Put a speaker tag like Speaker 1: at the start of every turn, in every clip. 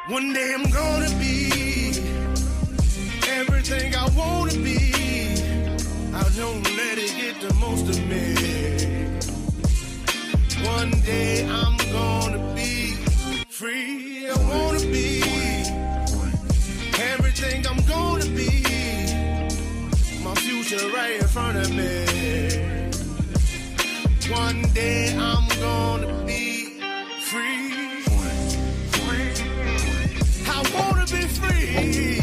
Speaker 1: One day I'm gonna be everything I wanna be. I don't let it get the most of me. One day I'm gonna be free. I wanna be everything I'm gonna be. My future right in front of me. One day I'm gonna be free. I wanna be free.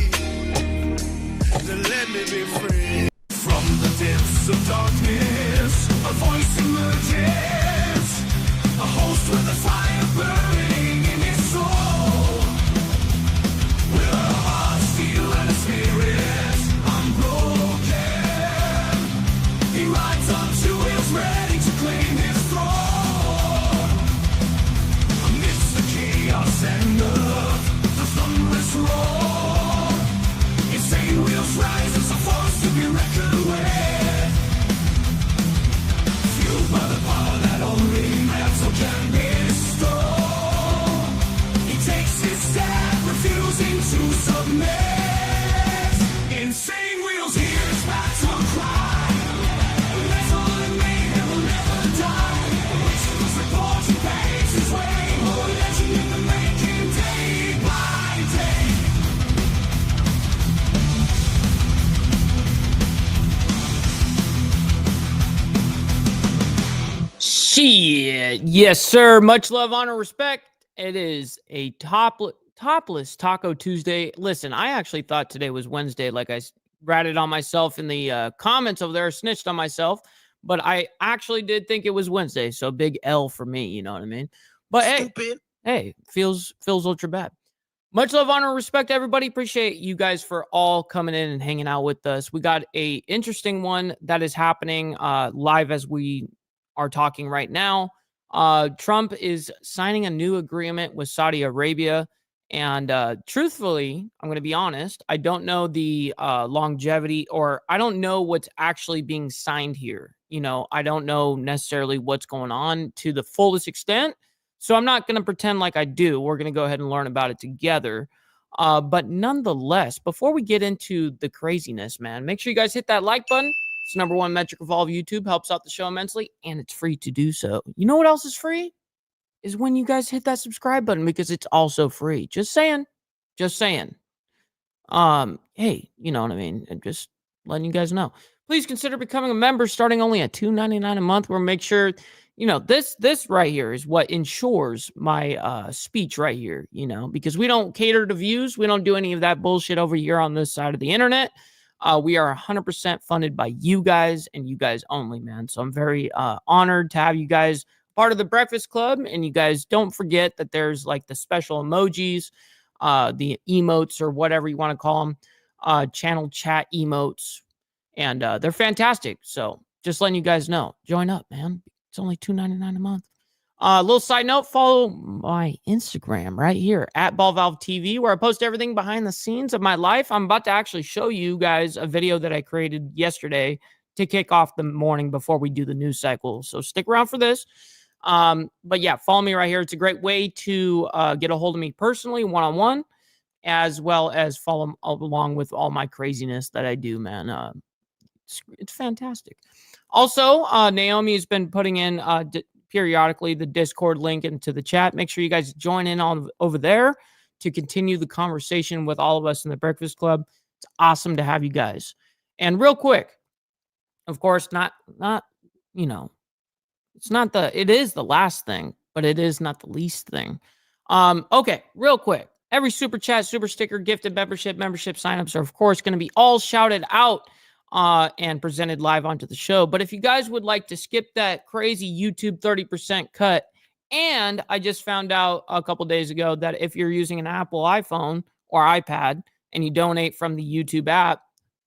Speaker 1: So let me be free.
Speaker 2: From the depths of darkness, a voice emerges. A host with a fire burning in his soul. With a heart steel and a spirit unbroken. He rides on two wheels ready to claim his throne. Amidst the chaos and the thunderous roar. Insane wheels rise as a force to be reckoned with. Fueled by the power that only metal can bestow. He takes his stand, refusing to submit. Insane wheels hear his battle cry. Metal and mayhem will never die. Whistles report and paves his way. More legend in the making, day by day.
Speaker 3: Shit. Yes, sir. Much love, honor, respect. It is a topless Taco Tuesday. Listen, I actually thought today was Wednesday, like I ratted on myself in the comments over there, snitched on myself, but I actually did think it was Wednesday, so big L for me, you know what I mean? But hey, feels ultra bad. Much love, honor, respect, everybody. Appreciate you guys for all coming in and hanging out with us. We got a interesting one that is happening live as we are talking right now. Trump is signing a new agreement with Saudi Arabia. And truthfully, I'm going to be honest, I don't know the longevity, or I don't know what's actually being signed here. You know, I don't know necessarily what's going on to the fullest extent. So I'm not going to pretend like I do. We're going to go ahead and learn about it together. But nonetheless, before we get into the craziness, man, make sure you guys hit that like button. It's the #1 metric of all of YouTube. Helps out the show immensely, and it's free to do so. You know what else is free? Is when you guys hit that subscribe button, because it's also free. Just saying. Just saying. Hey, you know what I mean? And just letting you guys know. Please consider becoming a member starting only at $2.99 a month. We'll make sure, you know, this right here is what ensures my speech right here, you know, because we don't cater to views. We don't do any of that bullshit over here on this side of the internet. We are 100% funded by you guys and you guys only, man. So I'm very honored to have you guys part of the Breakfast Club. And you guys don't forget that there's like the special emojis, the emotes, or whatever you want to call them, channel chat emotes. And they're fantastic. So just letting you guys know, join up, man. It's only $2.99 a month. Little side note, follow my Instagram right here at BallValveTV, where I post everything behind the scenes of my life. I'm about to actually show you guys a video that I created yesterday to kick off the morning before we do the news cycle. So stick around for this. But yeah, follow me right here. It's a great way to get a hold of me personally, one-on-one, as well as follow along with all my craziness that I do, man. It's fantastic. Also, Naomi has been putting in periodically the Discord link into the chat. Make sure you guys join in on over there to continue the conversation with all of us in the Breakfast Club. It's awesome to have you guys. And real quick, of course, not you know, it is the last thing, but it is not the least thing. Okay, real quick. Every super chat, super sticker, gifted membership signups are, of course, going to be all shouted out and presented live onto the show. But if you guys would like to skip that crazy YouTube 30% cut, and I just found out a couple days ago that if you're using an Apple iPhone or iPad and you donate from the YouTube app,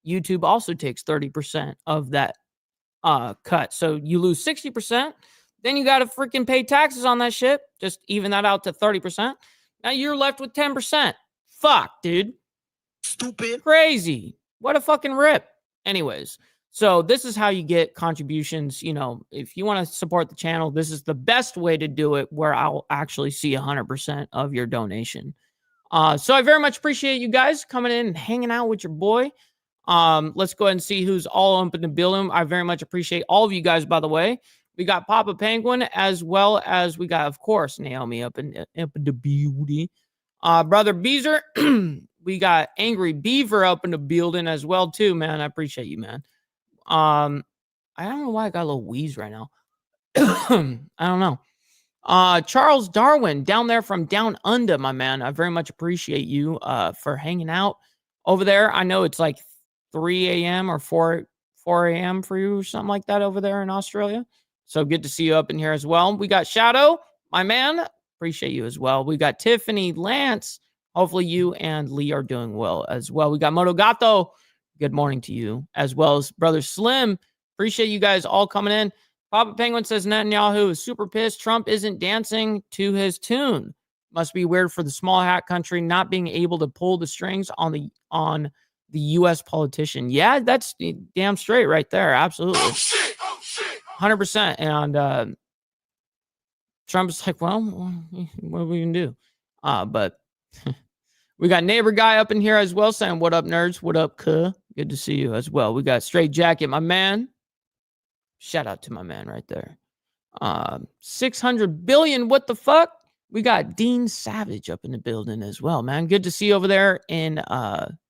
Speaker 3: YouTube also takes 30% of that cut. So you lose 60%. Then you got to freaking pay taxes on that shit. Just even that out to 30%. Now you're left with 10%. Fuck, dude.
Speaker 1: Stupid.
Speaker 3: Crazy. What a fucking rip. Anyways, so this is how you get contributions. You know, if you want to support the channel, this is the best way to do it, where I'll actually see 100% of your donation. So I very much appreciate you guys coming in and hanging out with your boy. Let's go ahead and see who's all up in the building. I very much appreciate all of you guys, by the way. We got Papa Penguin, as well as we got, of course, Naomi up in the beauty. Brother Beezer, we got Angry Beaver up in the building as well, too, man. I appreciate you, man. I don't know why I got a little wheeze right now. I don't know. Charles Darwin down there from down under, my man. I very much appreciate you for hanging out over there. I know it's like 3 a.m. or 4 a.m. for you or something like that over there in Australia. So good to see you up in here as well. We got Shadow, my man. Appreciate you as well. We got Tiffany, Lance. Hopefully you and Lee are doing well as well. We got Motogato. Good morning to you, as well as Brother Slim. Appreciate you guys all coming in. Papa Penguin says Netanyahu is super pissed. Trump isn't dancing to his tune. Must be weird for the small hat country not being able to pull the strings on the U.S. politician. Yeah, that's damn straight right there. Absolutely. Oh, shit. 100%. And Trump's like, well, what are we going to do? But we got neighbor guy up in here as well saying, what up, nerds? What up, cuh? Good to see you as well. We got Straight Jacket, my man. Shout out to my man right there. 600 billion. What the fuck? We got Dean Savage up in the building as well, man. Good to see you over there in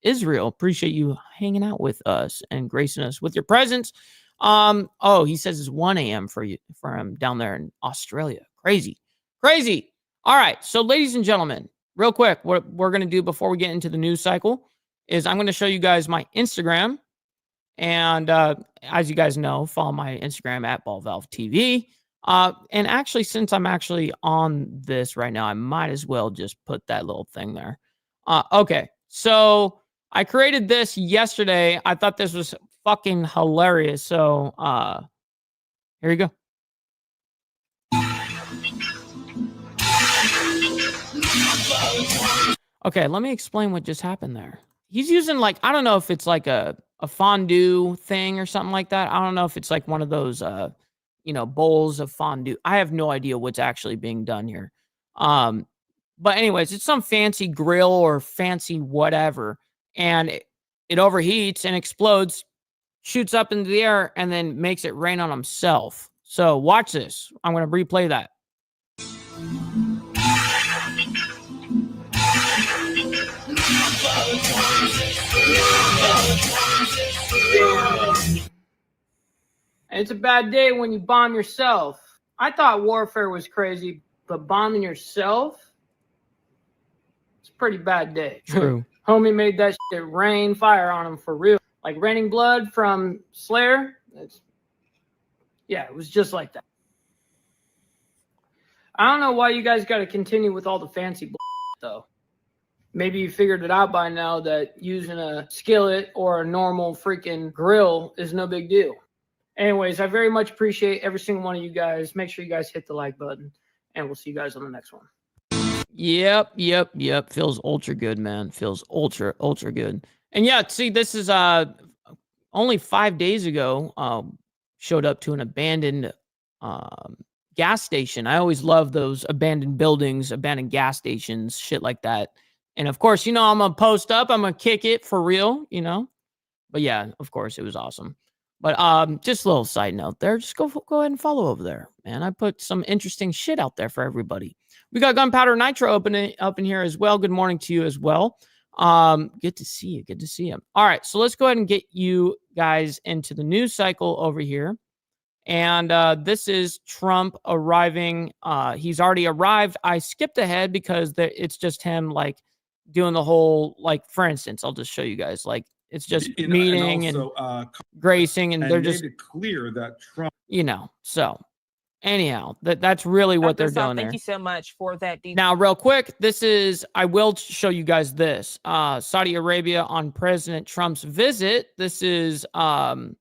Speaker 3: Israel. Appreciate you hanging out with us and gracing us with your presence. Oh, he says it's 1 a.m. for him down there in Australia. Crazy. All right. So, ladies and gentlemen, real quick, what we're going to do before we get into the news cycle is I'm going to show you guys my Instagram. And as you guys know, follow my Instagram at BallValveTV. And actually, since I'm actually on this right now, I might as well just put that little thing there. Okay, so I created this yesterday. I thought this was fucking hilarious. So here you go. Okay, let me explain what just happened there. He's using like, I don't know if it's like a fondue thing or something like that. I don't know if it's like one of those, bowls of fondue. I have no idea what's actually being done here. But anyways, it's some fancy grill or fancy whatever. And it overheats and explodes, shoots up into the air, and then makes it rain on himself. So watch this. I'm going to replay that. It's a bad day when you bomb yourself. I thought warfare was crazy, but bombing yourself? It's a pretty bad day. True. Homie made that shit rain fire on him for real. Like raining blood from Slayer. It was just like that. I don't know why you guys got to continue with all the fancy though. Maybe you figured it out by now that using a skillet or a normal freaking grill is no big deal. Anyways, I very much appreciate every single one of you guys. Make sure you guys hit the like button, and we'll see you guys on the next one. Yep. Feels ultra good, man. Feels ultra good. And yeah, see, this is only 5 days ago, showed up to an abandoned gas station. I always love those abandoned buildings, abandoned gas stations, shit like that. And of course, I'm going to post up. I'm going to kick it for real, But yeah, of course, it was awesome. But just a little side note there. Just go ahead and follow over there, man. I put some interesting shit out there for everybody. We got Gunpowder Nitro up in here as well. Good morning to you as well. Good to see you. Good to see you. All right, so let's go ahead and get you guys into the news cycle over here. And this is Trump arriving. He's already arrived. I skipped ahead because it's just him like doing the whole, like, for instance, I'll just show you guys, like, it's just meeting and, also, and gracing, and they're just
Speaker 4: made it clear that Trump,
Speaker 3: so anyhow, that's really what they're doing.
Speaker 5: Thank you so much for that.
Speaker 3: Now, real quick, I will show you guys this. Saudi Arabia on President Trump's visit. This is the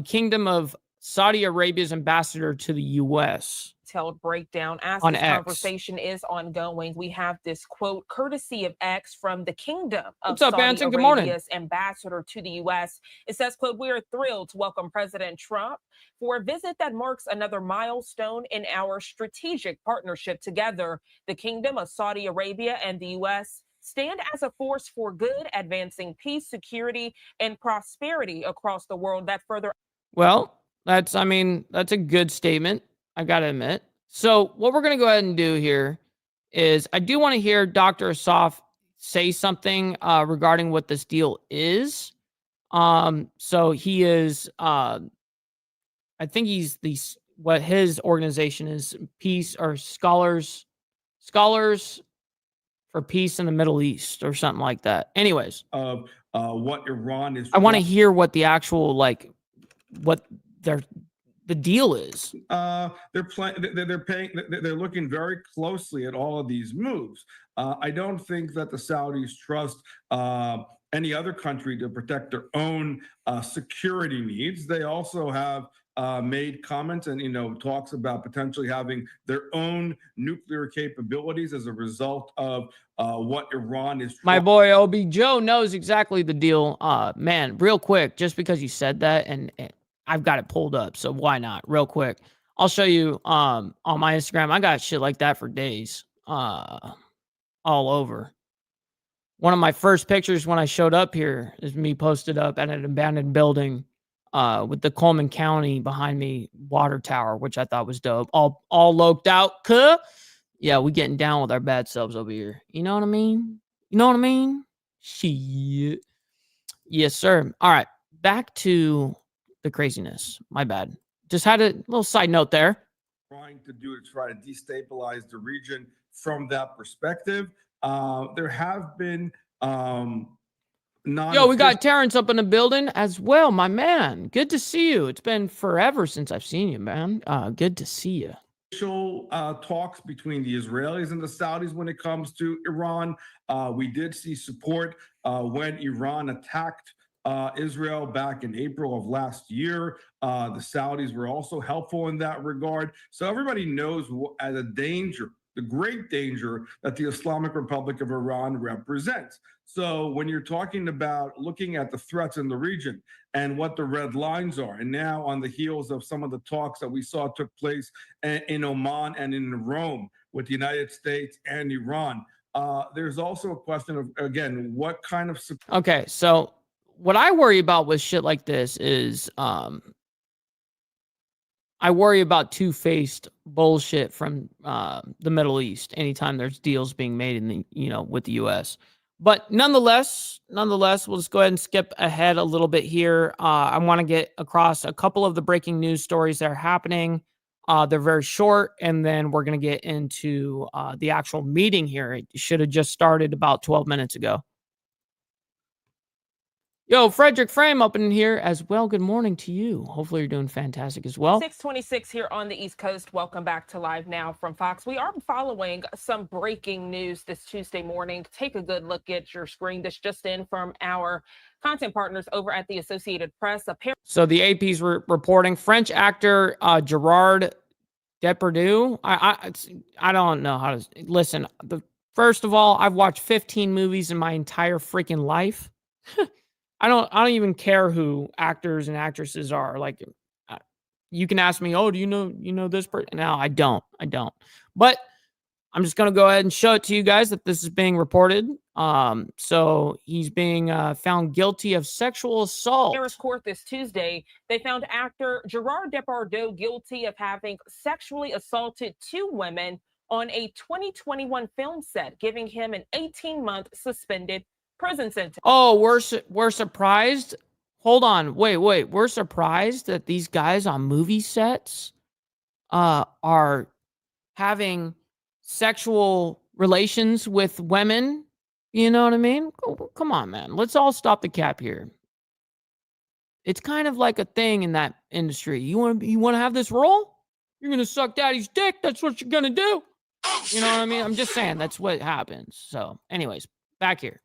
Speaker 3: Kingdom of Saudi Arabia's ambassador to the U.S.
Speaker 5: Breakdown as
Speaker 3: on
Speaker 5: this
Speaker 3: X.
Speaker 5: Conversation is ongoing. We have this quote courtesy of X from the Kingdom of
Speaker 3: What's up,
Speaker 5: Saudi
Speaker 3: Anson? Good morning.
Speaker 5: Arabia's ambassador to the U.S. It says, quote, "We are thrilled to welcome President Trump for a visit that marks another milestone in our strategic partnership together. The Kingdom of Saudi Arabia and the U.S. stand as a force for good, advancing peace, security, and prosperity across the world. That further.
Speaker 3: Well, that's a good statement, I got to admit. So, what we're going to go ahead and do here is I do want to hear Dr. Asaf say something regarding what this deal is. So he is I think he's what his organization is, Peace or Scholars for Peace in the Middle East or something like that. Anyways,
Speaker 4: of what Iran is.
Speaker 3: I want to hear what the actual what the deal is.
Speaker 4: They're looking very closely at all of these moves. I don't think that the Saudis trust any other country to protect their own security needs. They also have made comments and talks about potentially having their own nuclear capabilities as a result of what Iran is.
Speaker 3: My boy OB Joe knows exactly the deal. Man, real quick, just because you said that, and I've got it pulled up, so why not? Real quick, I'll show you on my Instagram. I got shit like that for days, all over. One of my first pictures when I showed up here is me posted up at an abandoned building with the Coleman County behind me water tower, which I thought was dope. All loked out. Cuh. Yeah, we getting down with our bad selves over here. You know what I mean? You know what I mean? Shit. Yes, sir. All right. Back to the craziness. My bad. Just had a little side note there.
Speaker 4: Trying to do to try to destabilize the region from that perspective. There have been
Speaker 3: Yo, we got Terrence up in the building as well, my man. Good to see you. It's been forever since I've seen you, man. Good to see you.
Speaker 4: Talks between the Israelis and the Saudis when it comes to Iran. We did see support when Iran attacked Israel back in April of last year. The Saudis were also helpful in that regard. So everybody knows as a danger, the great danger that the Islamic Republic of Iran represents. So when you're talking about looking at the threats in the region and what the red lines are, and now on the heels of some of the talks that we saw took place in Oman and in Rome with the United States and Iran, there's also a question of, again, what kind of...
Speaker 3: Okay, so what I worry about with shit like this is I worry about two-faced bullshit from the Middle East anytime there's deals being made in the, with the U.S. But nonetheless, we'll just go ahead and skip ahead a little bit here. I want to get across a couple of the breaking news stories that are happening. They're very short, and then we're going to get into the actual meeting here. It should have just started about 12 minutes ago. Yo, Frederick Frame up in here as well. Good morning to you. Hopefully you're doing fantastic as well.
Speaker 5: 6:26 here on the East Coast. Welcome back to Live Now from Fox. We are following some breaking news this Tuesday morning. Take a good look at your screen. This just in from our content partners over at the Associated Press.
Speaker 3: So the AP's reporting French actor Gerard Depardieu. I don't know how to listen. First of all, I've watched 15 movies in my entire freaking life. I don't even care who actors and actresses are. Like, you can ask me, oh, do you know this person? No, I don't. But I'm just gonna go ahead and show it to you guys that this is being reported. So he's being found guilty of sexual assault.
Speaker 5: Paris court this Tuesday, they found actor Gerard Depardieu guilty of having sexually assaulted 2 women on a 2021 film set, giving him an 18-month suspended prison sentence.
Speaker 3: Oh, we're surprised. Hold on. Wait. We're surprised that these guys on movie sets are having sexual relations with women. You know what I mean? Come on, man. Let's all stop the cap here. It's kind of like a thing in that industry. You want to have this role? You're going to suck daddy's dick. That's what you're going to do. You know what I mean? I'm just saying that's what happens. So anyways, back here.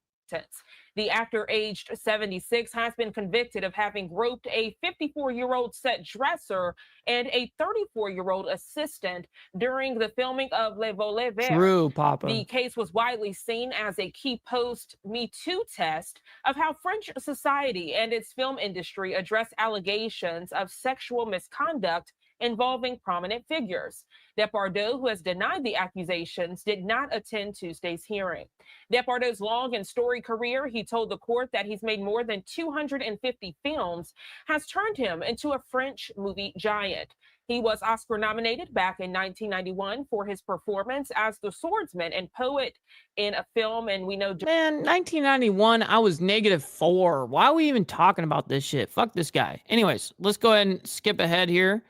Speaker 5: The actor, aged 76, has been convicted of having groped a 54-year-old set dresser and a 34-year-old assistant during the filming of Le Volet Vert.
Speaker 3: True, Papa.
Speaker 5: The case was widely seen as a key post-Me Too test of how French society and its film industry address allegations of sexual misconduct involving prominent figures. Depardieu, who has denied the accusations, did not attend Tuesday's hearing. Depardieu's long and storied career, he told the court that he's made more than 250 films, has turned him into a French movie giant. He was Oscar nominated back in 1991 for his performance as the swordsman and poet in a film, and we know...
Speaker 3: Man, 1991, I was -4. Why are we even talking about this shit? Fuck this guy. Anyways, let's go ahead and skip ahead here.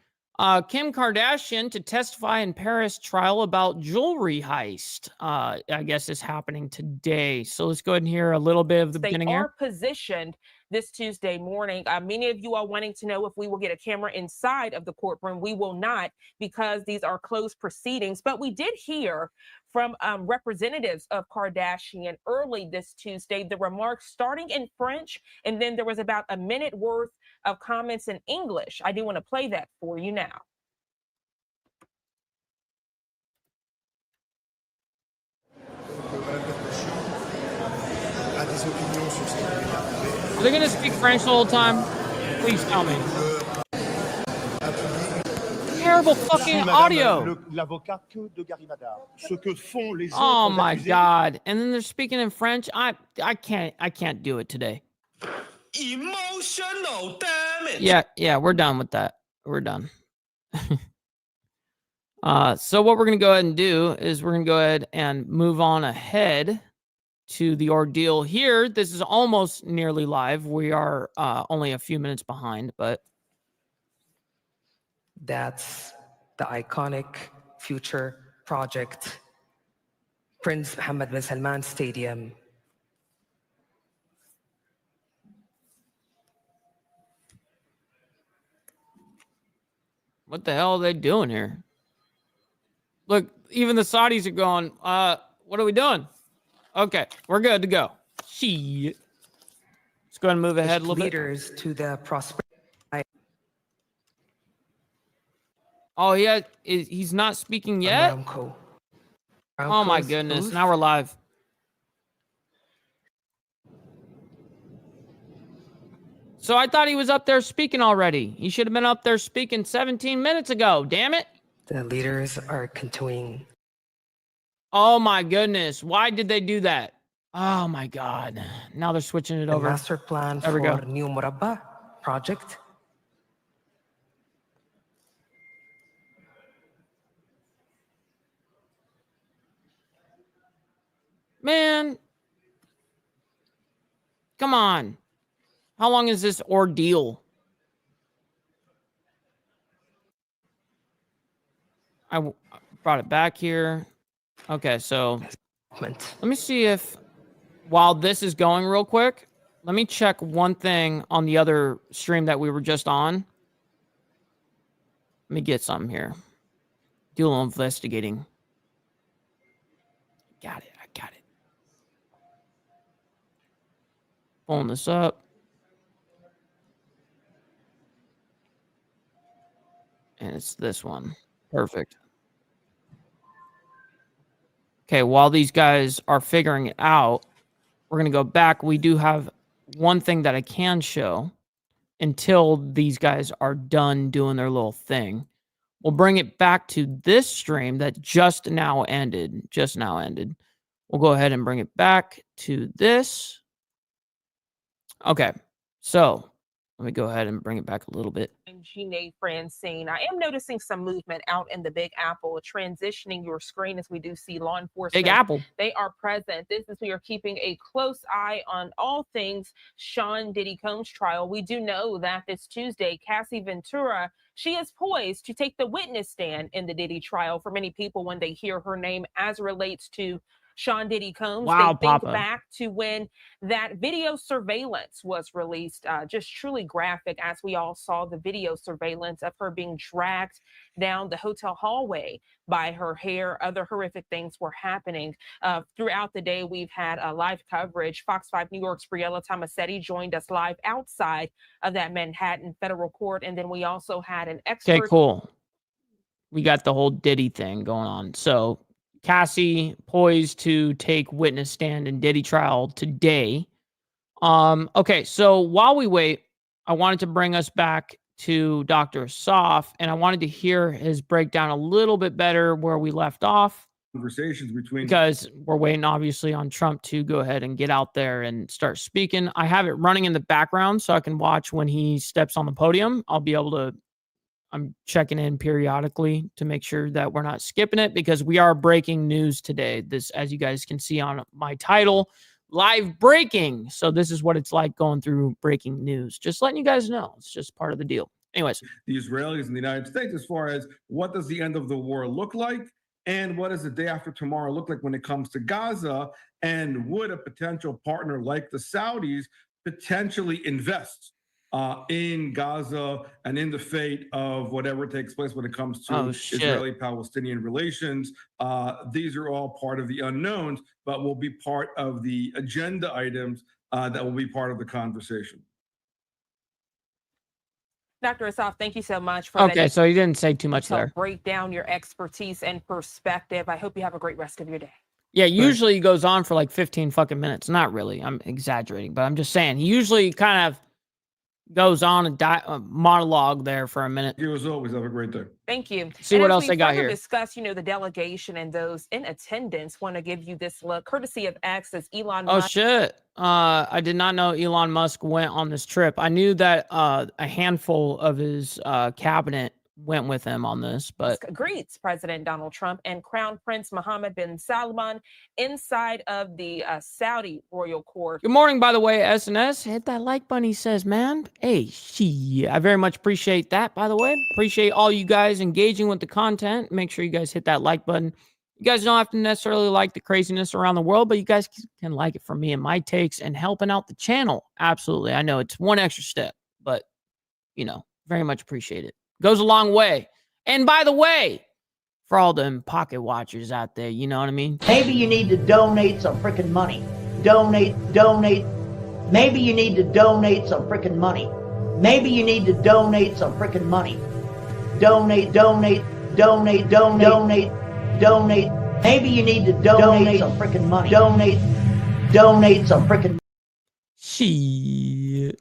Speaker 3: Kim Kardashian to testify in Paris trial about jewelry heist. I guess is happening today. So let's go ahead and hear a little bit of the beginning here.
Speaker 5: They are positioned this Tuesday morning. Many of you are wanting to know if we will get a camera inside of the courtroom. We will not, because these are closed proceedings. But we did hear from representatives of Kardashian early this Tuesday, the remarks starting in French, and then there was about a minute worth of comments in English. I do want to play that for you now.
Speaker 3: Are they going to speak French the whole time? Please tell me. Terrible fucking audio. Oh my God. And then they're speaking in French. I can't do it today.
Speaker 2: Emotional damage.
Speaker 3: Yeah, we're done with that. We're done. So what we're going to go ahead and do is we're going to go ahead and move on ahead to the ordeal here. This is almost nearly live. We are only a few minutes behind, but
Speaker 6: that's the iconic future project, Prince Mohammed bin Salman Stadium.
Speaker 3: What the hell are they doing here? Look, even the Saudis are going, what are we doing? Okay, we're good to go. Shit. Let's go ahead and move ahead a little bit.
Speaker 6: Leaders to the prosperity.
Speaker 3: Oh, he's not speaking yet?
Speaker 6: Aramco.
Speaker 3: Oh my goodness, now we're live. So I thought he was up there speaking already. He should have been up there speaking 17 minutes ago, damn it.
Speaker 6: The leaders are continuing.
Speaker 3: Oh my goodness, why did they do that? Oh my God, now they're switching it
Speaker 6: The
Speaker 3: over.
Speaker 6: master plan
Speaker 3: There we
Speaker 6: for
Speaker 3: go.
Speaker 6: New Murabba project.
Speaker 3: Man, come on. How long is this ordeal? I brought it back here. Okay, so let me see if, while this is going real quick, let me check one thing on the other stream that we were just on. Let me get something here. Do a little investigating. Got it. I got it. Pulling this up. And it's this one. Perfect. Okay, while these guys are figuring it out, we're going to go back. We do have one thing that I can show until these guys are done doing their little thing. We'll bring it back to this stream that just now ended. We'll go ahead and bring it back to this. Okay, so let me go ahead and bring it back a little bit.
Speaker 5: I'm Gina Francine. I am noticing some movement out in the Big Apple, transitioning your screen as we do see law enforcement.
Speaker 3: Big Apple.
Speaker 5: They are present. This is we are keeping a close eye on all things Sean Diddy Combs trial. We do know that this Tuesday, Cassie Ventura, she is poised to take the witness stand in the Diddy trial. For many people, when they hear her name as relates to Sean Diddy Combs,
Speaker 3: wow,
Speaker 5: they think
Speaker 3: Papa.
Speaker 5: back to when that video surveillance was released. Just truly graphic, as we all saw the video surveillance of her being dragged down the hotel hallway by her hair. Other horrific things were happening. Throughout the day, we've had live coverage. Fox 5 New York's Briella Tomasetti joined us live outside of that Manhattan federal court. And then we also had an expert.
Speaker 3: Okay, cool. We got the whole Diddy thing going on. So Cassie poised to take witness stand in Diddy trial today. Okay, so while we wait, I wanted to bring us back to Dr. Asaf, and I wanted to hear his breakdown a little bit better where we left off.
Speaker 4: Conversations between,
Speaker 3: because we're waiting obviously on Trump to go ahead and get out there and start speaking. I have it running in the background so I can watch when he steps on the podium. I'll be able to, I'm checking in periodically to make sure that we're not skipping it because we are breaking news today. This, as you guys can see on my title, live breaking. So this is what it's like going through breaking news. Just letting you guys know. It's just part of the deal. Anyways,
Speaker 4: the Israelis and the United States as far as what does the end of the war look like? And what does the day after tomorrow look like when it comes to Gaza? And would a potential partner like the Saudis potentially invest in Gaza and in the fate of whatever takes place when it comes to Israeli-Palestinian relations? These are all part of the unknowns, but will be part of the agenda items that will be part of the conversation.
Speaker 5: Dr. Asaf, thank you so much for
Speaker 3: okay, so you didn't say too much there.
Speaker 5: Break down your expertise and perspective. I hope you have a great rest of your day.
Speaker 3: Yeah, usually he goes on for like 15 fucking minutes. Not really. I'm exaggerating, but I'm just saying. He usually kind of goes on a monologue there for a minute.
Speaker 4: You as always have a great day.
Speaker 5: Thank you.
Speaker 3: See what else they got here.
Speaker 5: Discuss, the delegation and those in attendance. Want to give you this look, courtesy of X, as Elon Musk.
Speaker 3: Oh shit! I did not know Elon Musk went on this trip. I knew that a handful of his cabinet went with him on this, but
Speaker 5: greets President Donald Trump and Crown Prince Mohammed bin Salman inside of the Saudi royal court.
Speaker 3: Good morning, by the way, SNS. Hit that like button, he says, man. Hey, I very much appreciate that, by the way. Appreciate all you guys engaging with the content. Make sure you guys hit that like button. You guys don't have to necessarily like the craziness around the world, but you guys can like it for me and my takes and helping out the channel. Absolutely. I know it's one extra step, but, very much appreciate it. Goes a long way. And by the way, for all them pocket watchers out there, you know what I mean?
Speaker 7: Maybe you need to donate some freaking money. Donate. Maybe you need to donate some freaking money. Maybe you need to donate some freaking money. Donate. Maybe you need to donate some freaking money. Donate some freaking.
Speaker 3: Shit.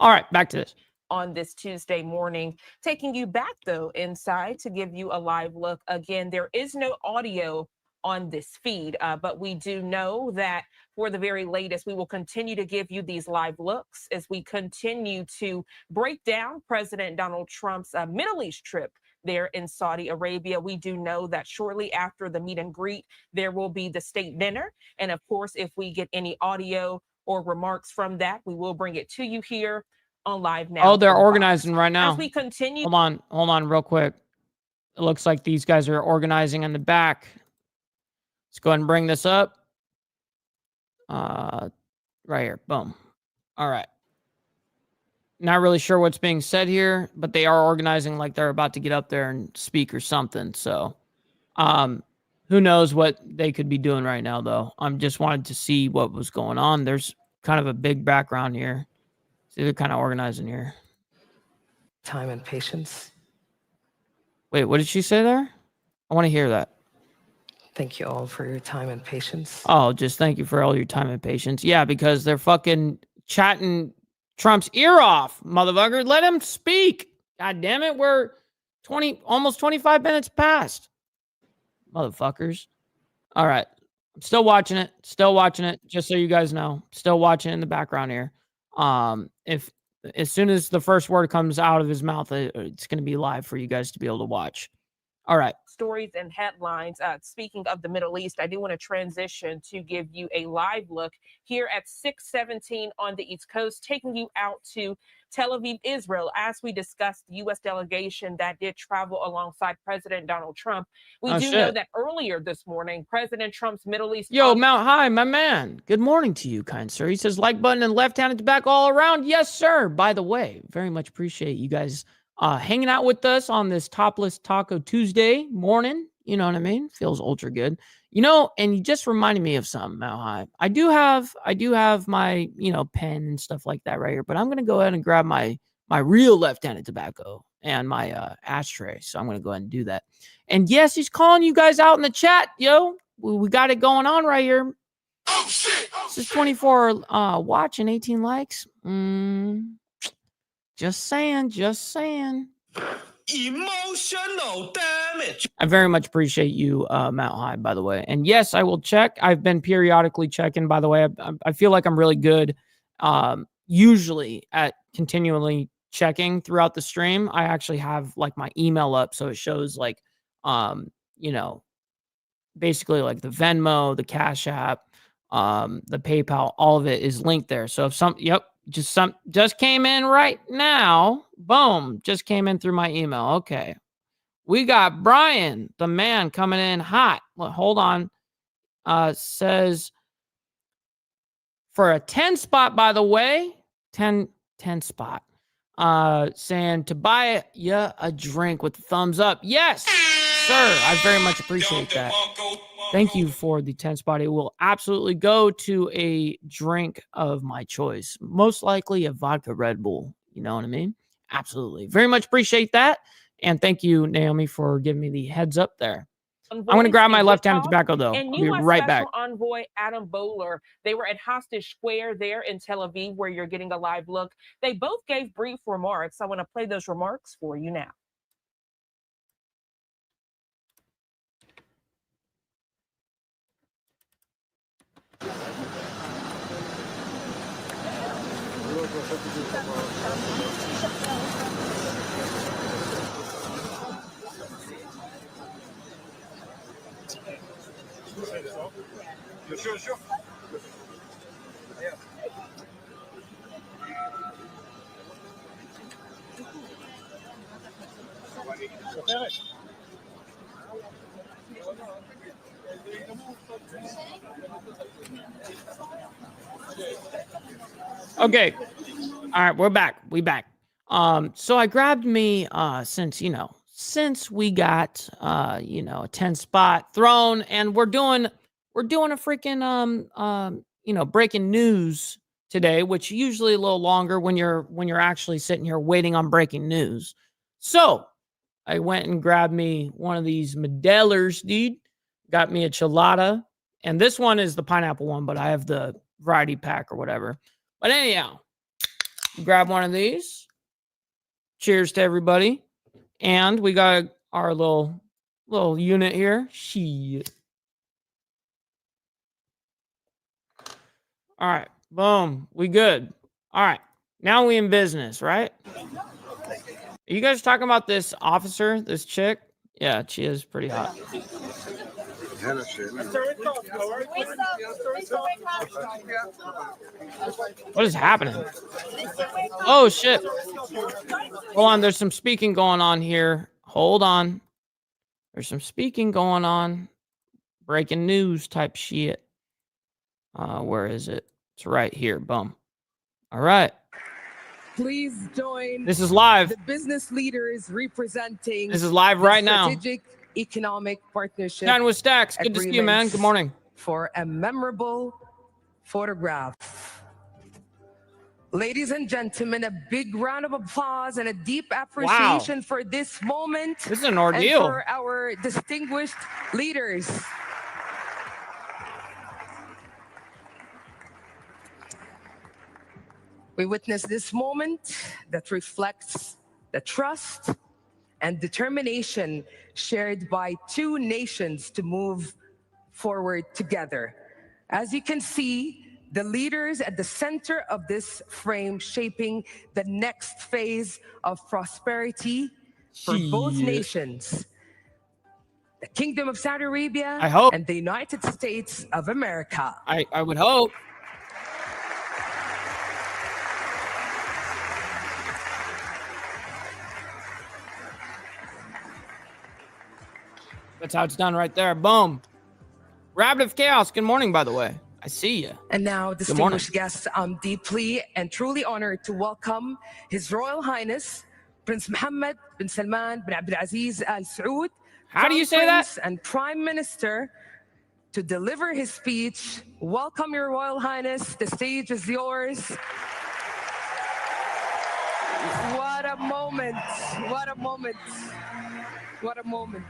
Speaker 3: All right, back to this.
Speaker 5: On this Tuesday morning, taking you back though inside to give you a live look. Again, there is no audio on this feed, but we do know that for the very latest, we will continue to give you these live looks as we continue to break down President Donald Trump's Middle East trip there in Saudi Arabia. We do know that shortly after the meet and greet, there will be the state dinner. And of course, if we get any audio or remarks from that, we will bring it to you here on Live Now.
Speaker 3: Oh, they're organizing right now.
Speaker 5: As we continue.
Speaker 3: Hold on real quick. It looks like these guys are organizing in the back. Let's go ahead and bring this up. Right here. Boom. All right. Not really sure what's being said here, but they are organizing like they're about to get up there and speak or something. So, who knows what they could be doing right now, though. I'm just wanted to see what was going on. There's kind of a big background here. See, they're kind of organizing here.
Speaker 6: Time and patience.
Speaker 3: Wait, what did she say there? I want to hear that.
Speaker 6: Thank you all for your time and patience.
Speaker 3: Oh, just thank you for all your time and patience. Yeah, because they're fucking chatting Trump's ear off, motherfucker. Let him speak. God damn it. We're almost 25 minutes past. Motherfuckers. All right. I'm still watching it. Just so you guys know. Still watching it in the background here. If as soon as the first word comes out of his mouth, it's going to be live for you guys to be able to watch. All right.
Speaker 5: Stories and headlines. Speaking of the Middle East, I do want to transition to give you a live look here at 6:17 on the East Coast, taking you out to Tel Aviv, Israel, as we discussed the U.S. delegation that did travel alongside President Donald Trump. We know that earlier this morning, President Trump's Middle East.
Speaker 3: Yo, Mount High, my man. Good morning to you, kind sir. He says like button and left-handed tobacco all around. Yes, sir. By the way, very much appreciate you guys hanging out with us on this Topless Taco Tuesday morning. You know what I mean? Feels ultra good. And you just reminded me of something, Mount High. I do have my, pen and stuff like that right here, but I'm going to go ahead and grab my real left-handed tobacco and my ashtray. So I'm going to go ahead and do that. And yes, he's calling you guys out in the chat, yo. We got it going on right here.
Speaker 2: Oh, shit.
Speaker 3: This is 24 watch and 18 likes. Just saying, just saying.
Speaker 2: Emotional damage.
Speaker 3: I very much appreciate you, Mount High, by the way. And yes, I will check. I've been periodically checking, by the way. I feel like I'm really good, usually at continually checking throughout the stream. I actually have like my email up, so it shows like, you know, basically like the Venmo, the Cash App, the PayPal, all of it is linked there. So if just came in right now, boom, just came in through my email. Okay. We got Brian, the man, coming in hot. Well, hold on. Says for a 10 spot, by the way, 10 spot. Saying to buy you a drink with the thumbs up. Yes, sir. I very much appreciate that. Thank you for the 10 spot. It will absolutely go to a drink of my choice. Most likely a vodka Red Bull. You know what I mean? Absolutely. Very much appreciate that. And thank you, Naomi, for giving me the heads up there. I'm going to grab my left-handed tobacco, though.
Speaker 5: And
Speaker 3: I'll be right back.
Speaker 5: Envoy Adam Bowler, they were at Hostage Square there in Tel Aviv, where you're getting a live look. They both gave brief remarks. I want to play those remarks for you now.
Speaker 3: Okay. All right, we're back. So I grabbed me since we got a 10 spot thrown, and we're doing a freaking breaking news today, which usually a little longer when you're actually sitting here waiting on breaking news. So I went and grabbed me one of these Modelers, dude. Got me a Chelada, and this one is the pineapple one, but I have the variety pack or whatever. But anyhow, grab one of these. Cheers to everybody. And we got our little unit here. Shit. All right. Boom. We good. All right. Now we in business, right? Are you guys talking about this officer, this chick? Yeah, she is pretty hot. What is happening? Oh, shit. Hold on. There's some speaking going on here. Hold on. There's some speaking going on. Breaking news type shit. Where is it? It's right here. Boom. All right.
Speaker 8: Please join.
Speaker 3: This is live.
Speaker 8: The business leaders representing.
Speaker 3: This is live right now.
Speaker 8: Strategic Economic Partnership.
Speaker 3: Shine with Stacks. Good to see you, man. Good morning.
Speaker 8: For a memorable photograph. Ladies and gentlemen, a big round of applause and a deep appreciation for this moment.
Speaker 3: This is an ordeal.
Speaker 8: And for our distinguished leaders. We witness this moment that reflects the trust and determination shared by two nations to move forward together. As you can see, the leaders at the center of this frame shaping the next phase of prosperity for both nations. The Kingdom of Saudi Arabia and the United States of America.
Speaker 3: I would hope. That's how it's done right there. Boom. Rabbit of Chaos. Good morning, by the way. I see you.
Speaker 8: And now, distinguished guests, I'm deeply and truly honored to welcome His Royal Highness, Prince Mohammed bin Salman bin Abdulaziz Al Saud.
Speaker 3: How do you say that?
Speaker 8: And Prime Minister to deliver his speech. Welcome, Your Royal Highness. The stage is yours. What a moment. What a moment. What a moment.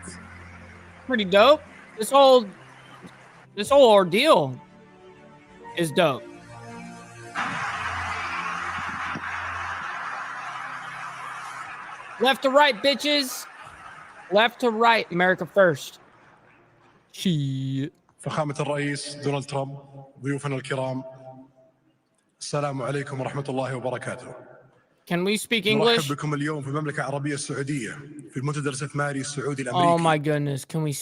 Speaker 3: Pretty dope. This whole ordeal is dope. Left to right, bitches. Left to right. America first. Shit.
Speaker 9: فخامة الرئيس دونالد ترامب، ضيوفنا الكرام، السلام عليكم ورحمة الله وبركاته.
Speaker 3: Can we speak
Speaker 9: نرحب
Speaker 3: English?
Speaker 9: بكم اليوم في المملكة العربية السعودية في المنتدى الاستثماري السعودي
Speaker 3: Oh
Speaker 9: الأمريكي.
Speaker 3: my goodness. Can we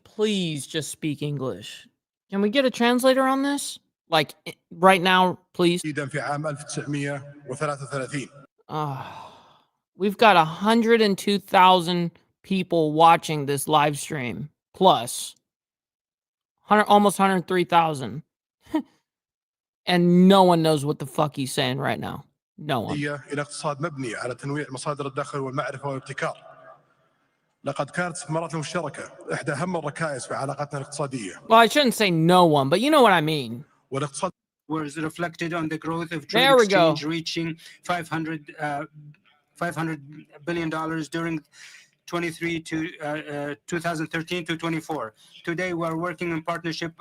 Speaker 3: please just speak English? Can we get a translator on this? Like right now, please.
Speaker 9: تحديدا في عام 1933.
Speaker 3: We've got 102,000 people watching this live stream. Plus. Almost 103,000. And no one knows what the fuck he's saying right now. No one.
Speaker 9: هي إلى اقتصاد مبني على تنويع مصادر الدخل والمعرفة والابتكار. لقد كانت استثماراتنا المشتركة إحدى أهم الركائز في علاقاتنا الاقتصادية.
Speaker 3: Well, I shouldn't say no one, but you know what I mean.
Speaker 9: والاقتصاد
Speaker 10: was reflected on the growth of
Speaker 3: There
Speaker 10: trade
Speaker 3: we go.
Speaker 10: exchange reaching $500 billion during 2013 to 24. Today, we are working in partnership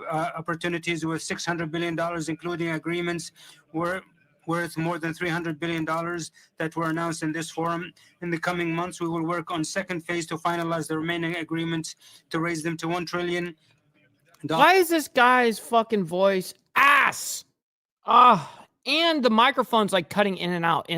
Speaker 10: opportunities with $600 billion, including agreements worth more than $300 billion that were announced in this forum. In the coming months, we will work on second phase to finalize the remaining agreements to raise them to $1 trillion.
Speaker 3: Why is this guy's fucking voice ass? And the microphone's like cutting in and out,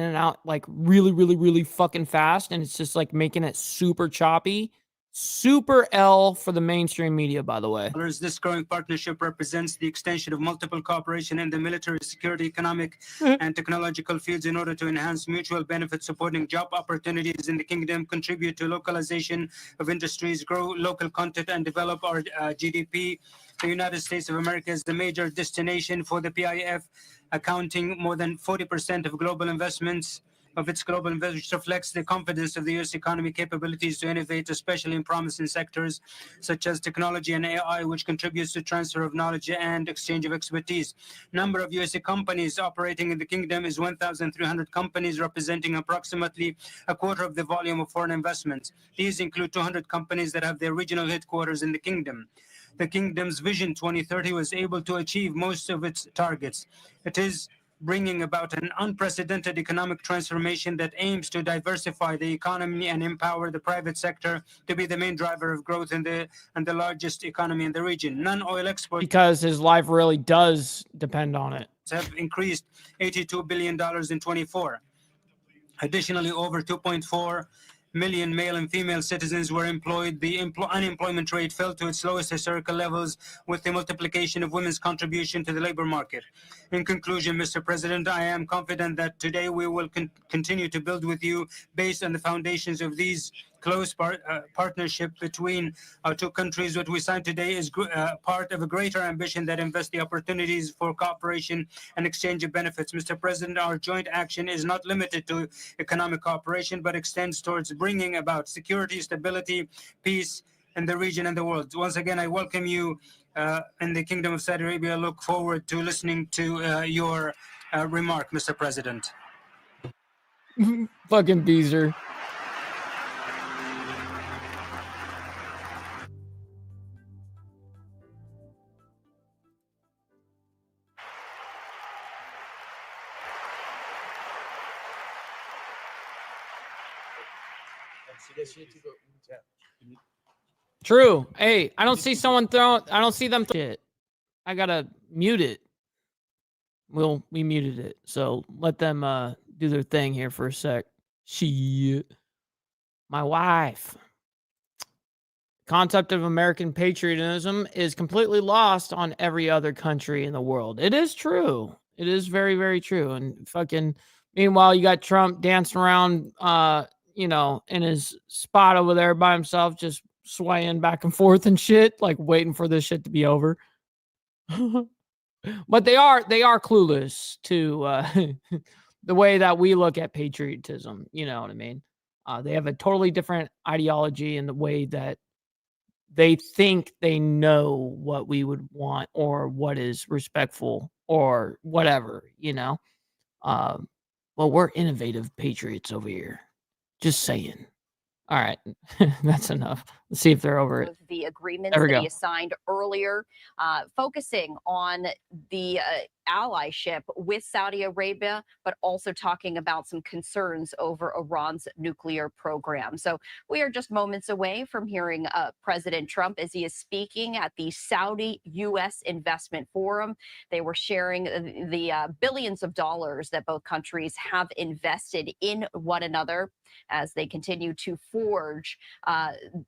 Speaker 3: like really, really, really fucking fast. And it's just like making it super choppy. Super L for the mainstream media, by the way.
Speaker 10: This growing partnership represents the extension of multiple cooperation in the military, security, economic, and technological fields in order to enhance mutual benefits, supporting job opportunities in the kingdom, contribute to localization of industries, grow local content, and develop our GDP. The United States of America is the major destination for the PIF, accounting more than 40% of global investments. Which reflects the confidence of the U.S. economy capabilities to innovate, especially in promising sectors such as technology and AI, which contributes to transfer of knowledge and exchange of expertise. Number of U.S. companies operating in the kingdom is 1,300 companies, representing approximately a quarter of the volume of foreign investments. These include 200 companies that have their regional headquarters in the kingdom. The kingdom's Vision 2030 was able to achieve most of its targets. It is bringing about an unprecedented economic transformation that aims to diversify the economy and empower the private sector to be the main driver of growth in the largest economy in the region. Non-oil exports,
Speaker 3: because his life really does depend on it,
Speaker 10: have increased $82 billion in 24. Additionally, over 2.4 million male and female citizens were employed. The unemployment rate fell to its lowest historical levels with the multiplication of women's contribution to the labor market. In conclusion, Mr. President, I am confident that today we will continue to build with you based on the foundations of these close partnership between our two countries. What we signed today is part of a greater ambition that invests the opportunities for cooperation and exchange of benefits. Mr. President, our joint action is not limited to economic cooperation, but extends towards bringing about security, stability, peace in the region and the world. Once again, I welcome you in the Kingdom of Saudi Arabia. I look forward to listening to your remark, Mr. President.
Speaker 3: Fucking Beezer. True. Hey, I don't see someone I don't see them shit. I gotta mute it. We muted it. So let them do their thing here for a sec. My wife. Concept of American patriotism is completely lost on every other country in the world. It is true. It is very, very true. And fucking meanwhile, you got Trump dancing around in his spot over there by himself, just swaying back and forth and shit, like waiting for this shit to be over. But they are clueless to the way that we look at patriotism. You know what I mean? They have a totally different ideology in the way that they think they know what we would want or what is respectful or whatever, Well, we're innovative patriots over here. Just saying. All right. That's enough. Let's see if they're over it.
Speaker 11: Of the agreements
Speaker 3: There we
Speaker 11: that
Speaker 3: go.
Speaker 11: he signed earlier, focusing on the allyship with Saudi Arabia, but also talking about some concerns over Iran's nuclear program. So we are just moments away from hearing President Trump as he is speaking at the Saudi-U.S. Investment Forum. They were sharing the billions of dollars that both countries have invested in one another as they continue to forge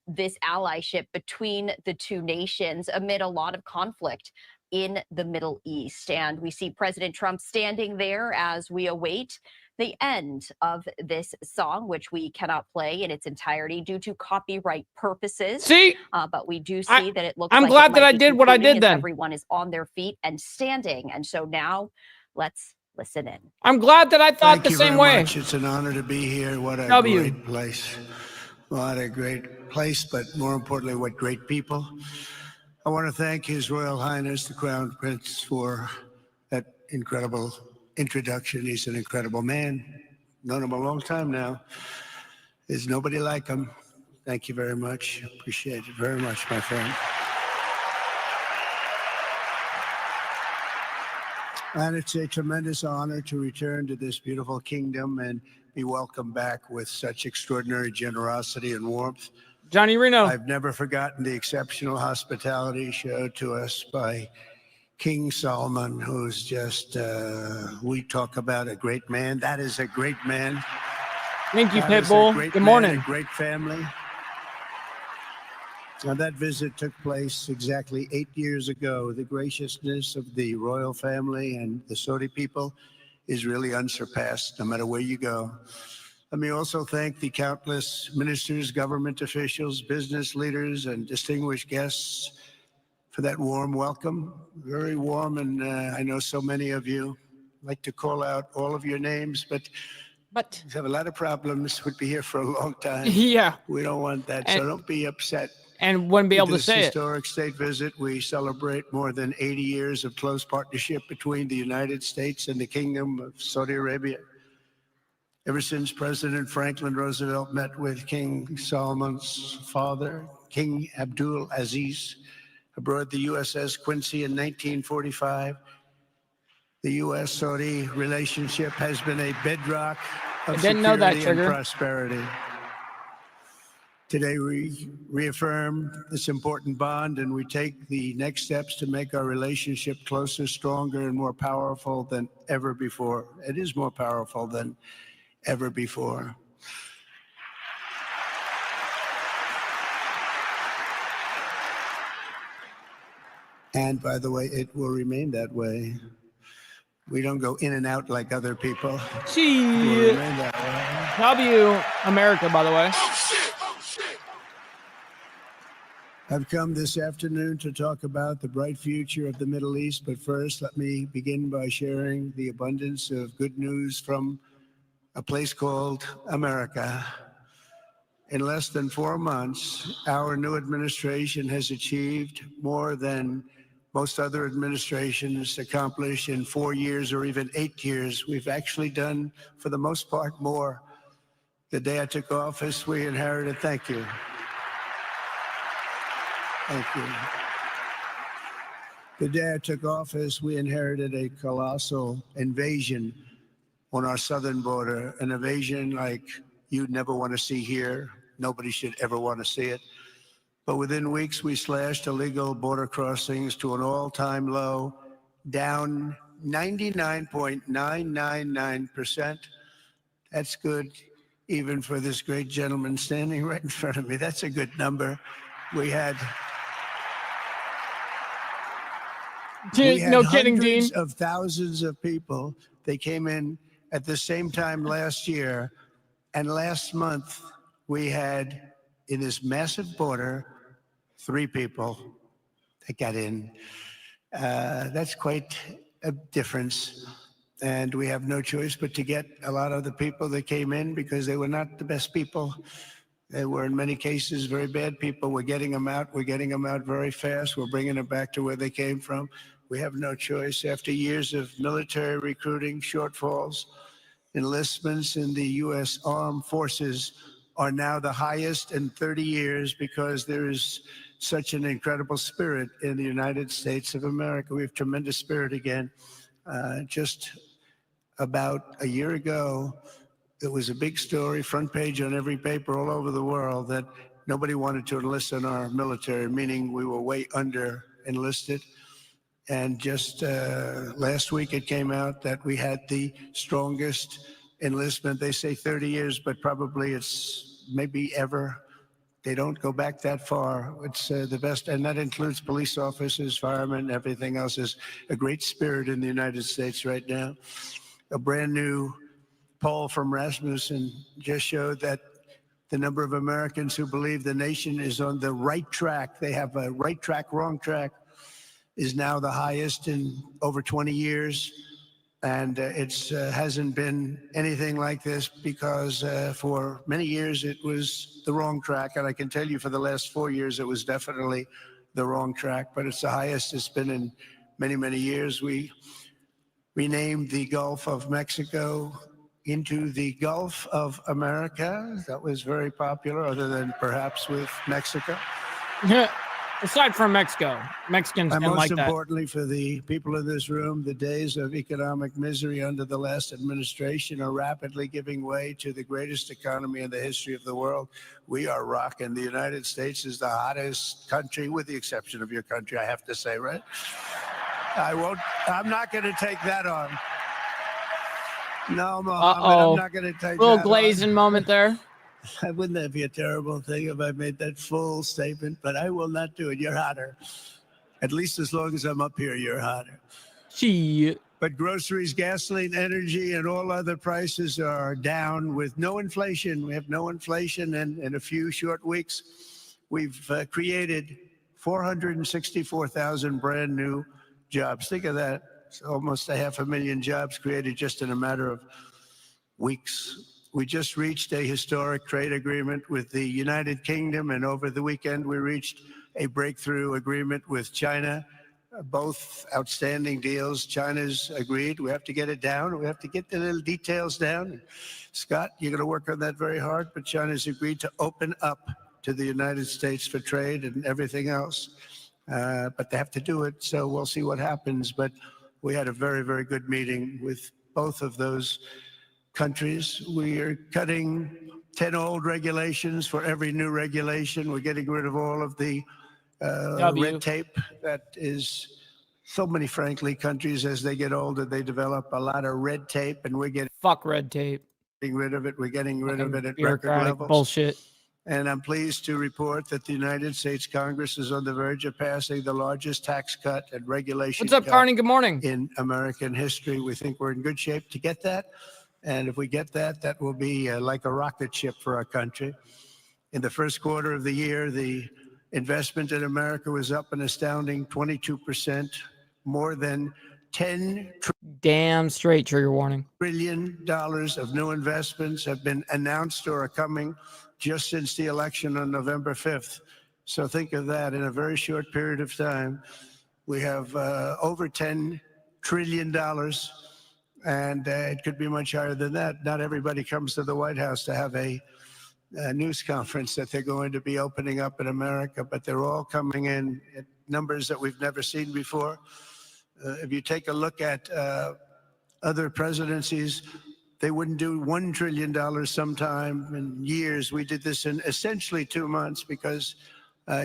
Speaker 11: this allyship between the two nations amid a lot of conflict in the Middle East. And we see President Trump standing there as we await the end of this song, which we cannot play in its entirety due to copyright purposes.
Speaker 3: See?
Speaker 11: But we do see that it looks
Speaker 3: I'm
Speaker 11: like
Speaker 3: glad
Speaker 11: it
Speaker 3: that
Speaker 11: might
Speaker 3: I
Speaker 11: be
Speaker 3: did what I
Speaker 11: concluding
Speaker 3: did
Speaker 11: as
Speaker 3: then.
Speaker 11: everyone is on their feet and standing. And so now let's listen in.
Speaker 3: I'm glad that I thought
Speaker 12: Thank
Speaker 3: the
Speaker 12: you
Speaker 3: same
Speaker 12: very
Speaker 3: way.
Speaker 12: much. It's an honor to be here. What a
Speaker 3: W.
Speaker 12: great place. What a great place, but more importantly, what great people. I want to thank His Royal Highness, the Crown Prince, for that incredible introduction. He's an incredible man. Known him a long time now. There's nobody like him. Thank you very much. Appreciate it very much, my friend. And it's a tremendous honor to return to this beautiful kingdom and be welcomed back with such extraordinary generosity and warmth.
Speaker 3: Johnny Reno.
Speaker 12: I've never forgotten the exceptional hospitality showed to us by King Solomon, who's just, we talk about a great man. That is a great man.
Speaker 3: Thank you,
Speaker 12: That is a
Speaker 3: Pitbull.
Speaker 12: great
Speaker 3: Good
Speaker 12: man,
Speaker 3: morning.
Speaker 12: a great family. Now, that visit took place exactly 8 years ago. The graciousness of the royal family and the Saudi people is really unsurpassed, no matter where you go. Let me also thank the countless ministers, government officials, business leaders, and distinguished guests for that warm welcome. Very warm, and I know so many of you. I'd like to call out all of your names, but we have a lot of problems. We'd be here for a long time.
Speaker 3: Yeah.
Speaker 12: We don't want that, so don't be upset.
Speaker 3: And wouldn't be able to
Speaker 12: With
Speaker 3: say
Speaker 12: this
Speaker 3: it.
Speaker 12: historic state visit, we celebrate more than 80 years of close partnership between the United States and the Kingdom of Saudi Arabia. Ever since President Franklin Roosevelt met with King Solomon's father, King Abdul Aziz, aboard the USS Quincy in 1945, the U.S.-Saudi relationship has been a bedrock of
Speaker 3: didn't know that,
Speaker 12: security and
Speaker 3: Sugar.
Speaker 12: prosperity. Today, we reaffirm this important bond, and we take the next steps to make our relationship closer, stronger, and more powerful than ever before. It is more powerful than ever before. And by the way, it will remain that way. We don't go in and out like other people. It will
Speaker 3: Gee.
Speaker 12: remain that way.
Speaker 3: W America, by the way.
Speaker 12: I've come this afternoon to talk about the bright future of the Middle East, but first let me begin by sharing the abundance of good news from a place called America. In less than 4 months, our new administration has achieved more than most other administrations accomplish in 4 years or even 8 years. We've actually done, for the most part, more. The day I took office, we inherited, thank you. Thank you. The day I took office, we inherited a colossal invasion on our southern border, an invasion like you'd never want to see here. Nobody should ever want to see it. But within weeks, we slashed illegal border crossings to an all-time low, down 99.999%. That's good, even for this great gentleman standing right in front of me. That's a good number. We had
Speaker 3: No kidding, Dean.
Speaker 12: hundreds of thousands of people. They came in at the same time last year. And last month, we had, in this massive border, 3 people that got in. That's quite a difference. And we have no choice but to get a lot of the people that came in because they were not the best people. They were, in many cases, very bad people. We're getting them out. We're getting them out very fast. We're bringing them back to where they came from. We have no choice. After years of military recruiting, shortfalls, enlistments in the U.S. Armed Forces, are now the highest in 30 years because there is such an incredible spirit in the United States of America. We have tremendous spirit again. Just about a year ago, it was a big story, front page on every paper all over the world, that nobody wanted to enlist in our military, meaning we were way under enlisted. And just last week it came out that we had the strongest enlistment. They say 30 years, but probably it's maybe ever. They don't go back that far. It's the best, and that includes police officers, firemen, everything else. Is a great spirit in the United States right now. A brand new poll from Rasmussen just showed that the number of Americans who believe the nation is on the right track, they have a right track, wrong track, is now the highest in over 20 years. And it hasn't been anything like this because for many years it was the wrong track. And I can tell you for the last 4 years, it was definitely the wrong track, but it's the highest it's been in many, many years. We renamed the Gulf of Mexico into the Gulf of America. That was very popular, other than perhaps with Mexico.
Speaker 3: Aside from Mexico, Mexicans
Speaker 12: And
Speaker 3: didn't
Speaker 12: most
Speaker 3: like that.
Speaker 12: importantly for the people in this room, the days of economic misery under the last administration are rapidly giving way to the greatest economy in the history of the world. We are rocking. The United States is the hottest country, with the exception of your country, I have to say, right? I'm not going to take that on. No, Mohammed, I'm not going to take
Speaker 3: little
Speaker 12: that
Speaker 3: glazing
Speaker 12: on.
Speaker 3: moment there.
Speaker 12: Wouldn't that be a terrible thing if I made that full statement? But I will not do it. You're hotter. At least as long as I'm up here, you're hotter.
Speaker 3: Shit.
Speaker 12: But groceries, gasoline, energy, and all other prices are down with no inflation. We have no inflation, and in a few short weeks, we've created 464,000 brand new jobs. Think of that. It's almost 500,000 jobs created just in a matter of weeks. We just reached a historic trade agreement with the United Kingdom, and over the weekend we reached a breakthrough agreement with China. Both outstanding deals. China's agreed. We have to get it down. We have to get the little details down. Scott, you're going to work on that very hard, but China's agreed to open up to the United States for trade and everything else. But they have to do it, so we'll see what happens. But we had a very, very good meeting with both of those countries. We are cutting 10 old regulations for every new regulation. We're getting rid of all of the red tape that is so many, frankly, countries, as they get older, they develop a lot of red tape, and we're getting
Speaker 3: red tape.
Speaker 12: Rid of it. We're getting rid of it at record
Speaker 3: Bureaucratic
Speaker 12: levels.
Speaker 3: bullshit.
Speaker 12: And I'm pleased to report that the United States Congress is on the verge of passing the largest tax cut and regulation
Speaker 3: What's up,
Speaker 12: cut
Speaker 3: Carney? Good morning.
Speaker 12: in American history. We think we're in good shape to get that. And if we get that, that will be like a rocket ship for our country. In the first quarter of the year, the investment in America was up an astounding 22%, more than $10
Speaker 3: Damn straight, trigger warning.
Speaker 12: trillion of new investments have been announced or are coming just since the election on November 5th. So think of that. In a very short period of time, we have over $10 trillion. And it could be much higher than that. Not everybody comes to the White House to have a news conference that they're going to be opening up in America, but they're all coming in at numbers that we've never seen before. If you take a look at other presidencies, they wouldn't do $1 trillion sometime in years. We did this in essentially 2 months because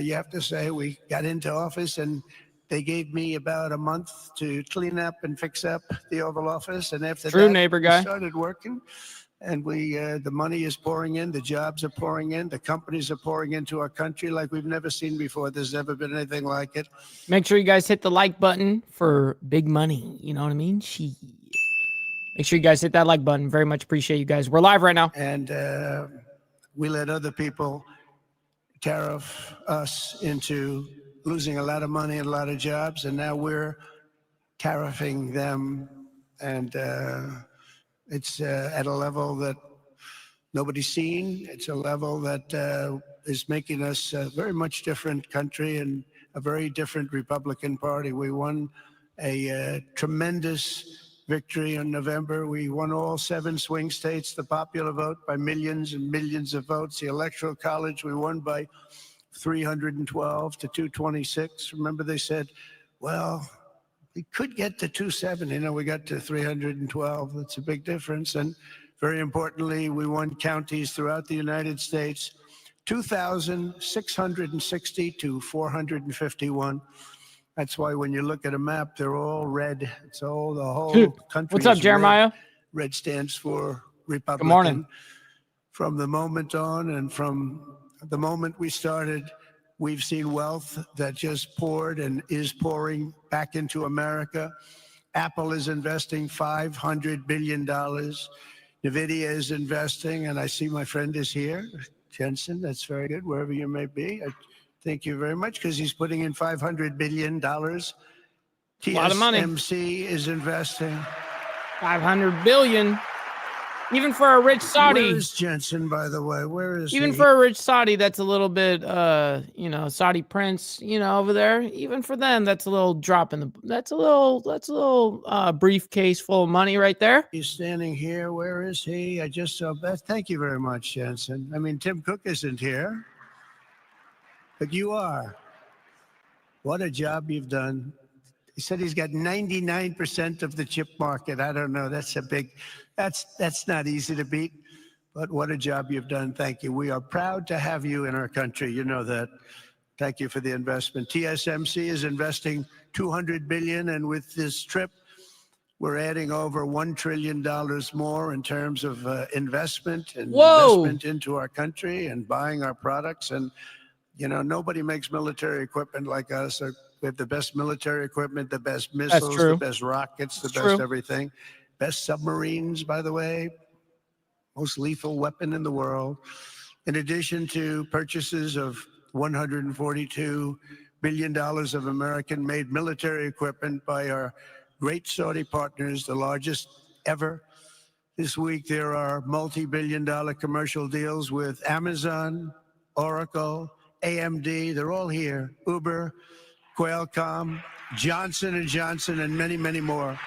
Speaker 12: you have to say we got into office and they gave me about a month to clean up and fix up the Oval Office. And after
Speaker 3: True
Speaker 12: that,
Speaker 3: neighbor
Speaker 12: we
Speaker 3: guy.
Speaker 12: started working. And the money is pouring in, the jobs are pouring in, the companies are pouring into our country like we've never seen before. There's never been anything like it.
Speaker 3: Make sure you guys hit the like button for big money. You know what I mean? Make sure you guys hit that like button. Very much appreciate you guys. We're live right now.
Speaker 12: And we let other people tariff us into losing a lot of money and a lot of jobs. And now we're tariffing them. And it's at a level that nobody's seen. It's a level that is making us a very much different country and a very different Republican Party. We won a tremendous victory in November. We won all 7 swing states, the popular vote by millions and millions of votes. The Electoral College, we won by 312 to 226. Remember, they said, well, we could get to 270. You know, we got to 312. That's a big difference. And very importantly, we won counties throughout the United States, 2,660 to 451. That's why when you look at a map, they're all red. It's all the whole country.
Speaker 3: What's up,
Speaker 12: is
Speaker 3: Jeremiah?
Speaker 12: Red. Red stands for Republican.
Speaker 3: Good morning.
Speaker 12: From the moment on and from the moment we started, we've seen wealth that just poured and is pouring back into America. Apple is investing $500 billion. NVIDIA is investing, and I see my friend is here. Jensen, that's very good, wherever you may be. Thank you very much, because he's putting in $500 billion. TSMC
Speaker 3: A lot of money.
Speaker 12: is investing.
Speaker 3: $500 billion. Even for a rich Saudi.
Speaker 12: Where is Jensen, by the way? Where is
Speaker 3: Even
Speaker 12: he?
Speaker 3: for a rich Saudi, that's a little bit, Saudi prince, over there. Even for them, that's a little drop in the. That's a little briefcase full of money right there.
Speaker 12: He's standing here. Where is he? I just saw Beth. Thank you very much, Jensen. I mean, Tim Cook isn't here, but you are. What a job you've done. He said he's got 99% of the chip market. I don't know. That's a big. That's not easy to beat. But what a job you've done. Thank you. We are proud to have you in our country. You know that. Thank you for the investment. TSMC is investing $200 billion, and with this trip, we're adding over $1 trillion more in terms of investment and investment into our country and buying our products. And nobody makes military equipment like us. We have the best military equipment, the best missiles, the best rockets, the best everything, best submarines, by the way. Most lethal weapon in the world, in addition to purchases of $142 billion of American-made military equipment by our great Saudi partners, the largest ever. This week, there are multi-billion-dollar commercial deals with Amazon, Oracle, AMD. They're all here. Uber, Qualcomm, Johnson & Johnson, and many, many more.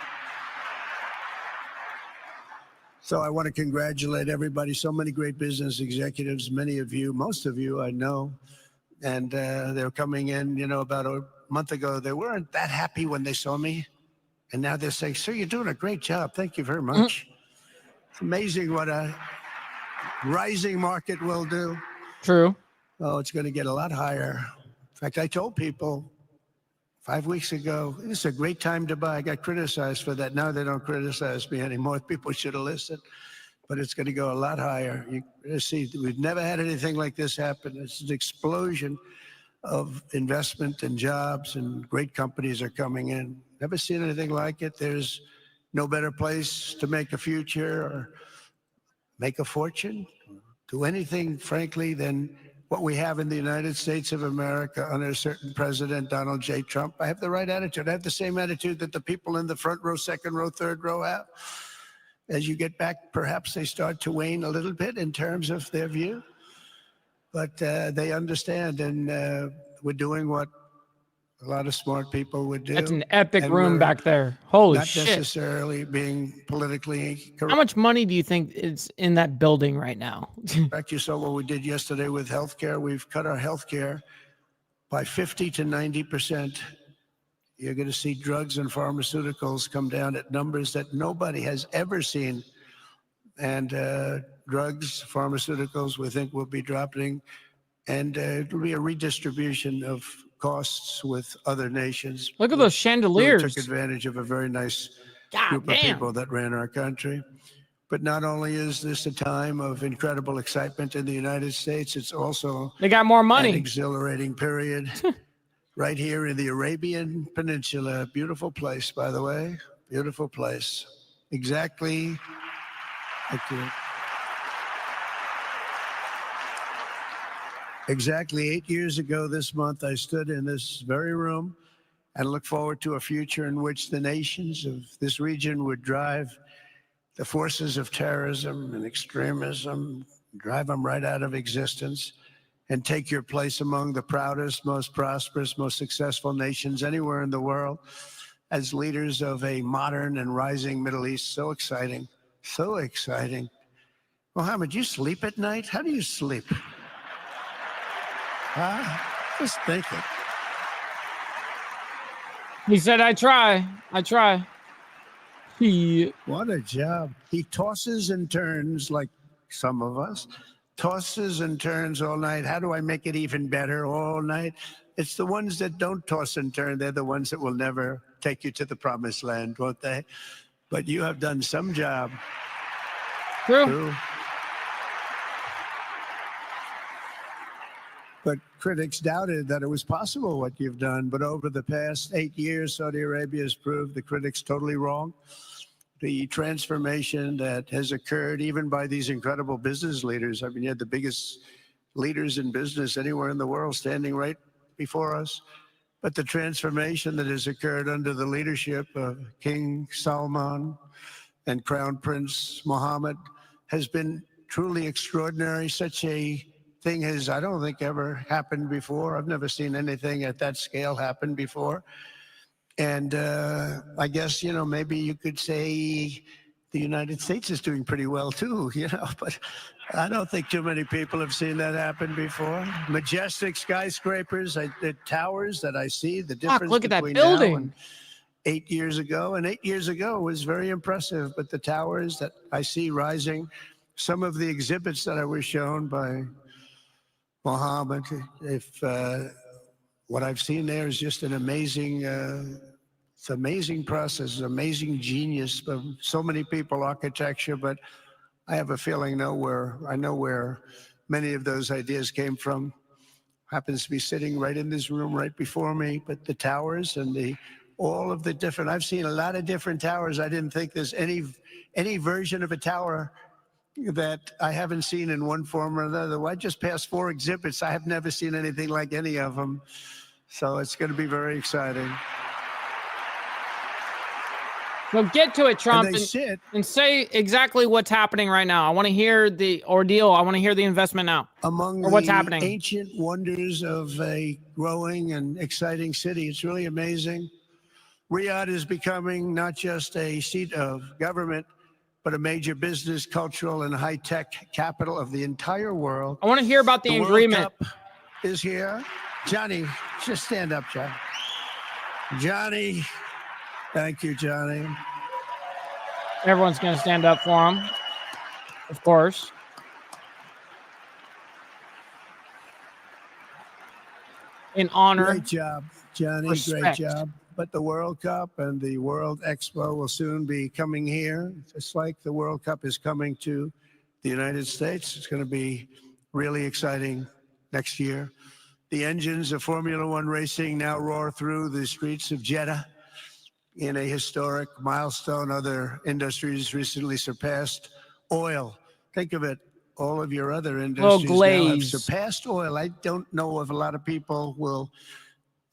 Speaker 12: So I want to congratulate everybody. So many great business executives, many of you, most of you I know. And they're coming in, about a month ago. They weren't that happy when they saw me. And now they're saying, sir, you're doing a great job. Thank you very much. It's amazing what a rising market will do.
Speaker 3: True.
Speaker 12: Oh, it's going to get a lot higher. In fact, I told people 5 weeks ago, this is a great time to buy. I got criticized for that. Now they don't criticize me anymore. People should have listened. But it's going to go a lot higher. You see, we've never had anything like this happen. It's an explosion of investment and jobs, and great companies are coming in. Never seen anything like it. There's no better place to make a future or make a fortune, do anything, frankly, than what we have in the United States of America under a certain President, Donald J. Trump. I have the right attitude. I have the same attitude that the people in the front row, second row, third row have. As you get back, perhaps they start to wane a little bit in terms of their view. But they understand, and we're doing what a lot of smart people would do.
Speaker 3: That's an epic room back there. Holy shit.
Speaker 12: Not necessarily being politically correct.
Speaker 3: How much money do you think is in that building right now?
Speaker 12: In fact, you saw what we did yesterday with healthcare. We've cut our healthcare by 50 to 90%. You're going to see drugs and pharmaceuticals come down at numbers that nobody has ever seen. And drugs, pharmaceuticals, we think will be dropping. And it'll be a redistribution of costs with other nations.
Speaker 3: Look at those chandeliers.
Speaker 12: Really took advantage of a very nice group of people that ran our country. But not only is this a time of incredible excitement in the United States, it's also
Speaker 3: they got more money.
Speaker 12: An exhilarating period right here in the Arabian Peninsula. Beautiful place, by the way. Beautiful place. Exactly. Thank you. Exactly 8 years ago this month, I stood in this very room and looked forward to a future in which the nations of this region would drive the forces of terrorism and extremism, drive them right out of existence, and take your place among the proudest, most prosperous, most successful nations anywhere in the world. as leaders of a modern and rising Middle East. So exciting. So exciting. Mohammed, you sleep at night? How do you sleep? Just think it.
Speaker 3: He said, I try. I try.
Speaker 12: What a job. He tosses and turns like some of us. Tosses and turns all night. How do I make it even better all night? It's the ones that don't toss and turn. They're the ones that will never take you to the promised land, won't they? But you have done some job.
Speaker 3: True.
Speaker 12: But critics doubted that it was possible what you've done. But over the past 8 years, Saudi Arabia has proved the critics totally wrong. The transformation that has occurred even by these incredible business leaders. I mean, you had the biggest leaders in business anywhere in the world standing right before us. But the transformation that has occurred under the leadership of King Salman and Crown Prince Mohammed has been truly extraordinary. Such a thing has, I don't think, ever happened before. I've never seen anything at that scale happen before. And I guess, maybe you could say the United States is doing pretty well too, but I don't think too many people have seen that happen before. Majestic skyscrapers, the towers that I see, the difference
Speaker 3: look at that
Speaker 12: between
Speaker 3: building.
Speaker 12: now and 8 years ago. And 8 years ago was very impressive, but the towers that I see rising, some of the exhibits that I was shown by Mohammed, what I've seen there is just an amazing, it's amazing process, amazing genius of so many people, architecture, but I have a feeling I know where many of those ideas came from. Happens to be sitting right in this room right before me, but the towers and all of the different, I've seen a lot of different towers. I didn't think there's any version of a tower that I haven't seen in one form or another. Well, I just passed 4 exhibits. I have never seen anything like any of them. So it's going to be very exciting.
Speaker 3: So get to it, Trump, and say exactly what's happening right now. I want to hear the ordeal. I want to hear the investment now.
Speaker 12: Among
Speaker 3: what's
Speaker 12: the
Speaker 3: happening.
Speaker 12: ancient wonders of a growing and exciting city. It's really amazing. Riyadh is becoming not just a seat of government, but a major business, cultural, and high-tech capital of the entire world.
Speaker 3: I want to hear about the agreement.
Speaker 12: World Cup is here. Johnny, just stand up, John. Johnny, thank you, Johnny.
Speaker 3: Everyone's going to stand up for him, of course. In honor.
Speaker 12: Great job, Johnny.
Speaker 3: Respect.
Speaker 12: Great job. But the World Cup and the World Expo will soon be coming here, just like the World Cup is coming to the United States. It's going to be really exciting next year. The engines of Formula One racing now roar through the streets of Jeddah in a historic milestone. Other industries recently surpassed oil. Think of it. All of your other industries now have surpassed oil. I don't know if a lot of people will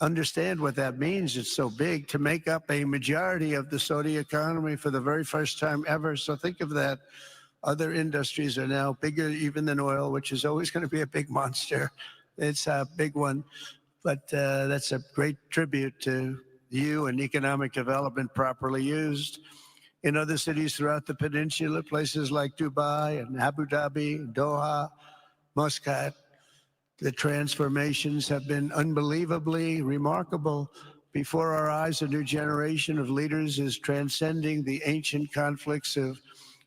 Speaker 12: understand what that means. It's so big to make up a majority of the Saudi economy for the very first time ever. So think of that. Other industries are now bigger even than oil, which is always going to be a big monster. It's a big one, but that's a great tribute to you and economic development properly used. In other cities throughout the peninsula, places like Dubai and Abu Dhabi, Doha, Muscat, the transformations have been unbelievably remarkable. Before our eyes, a new generation of leaders is transcending the ancient conflicts of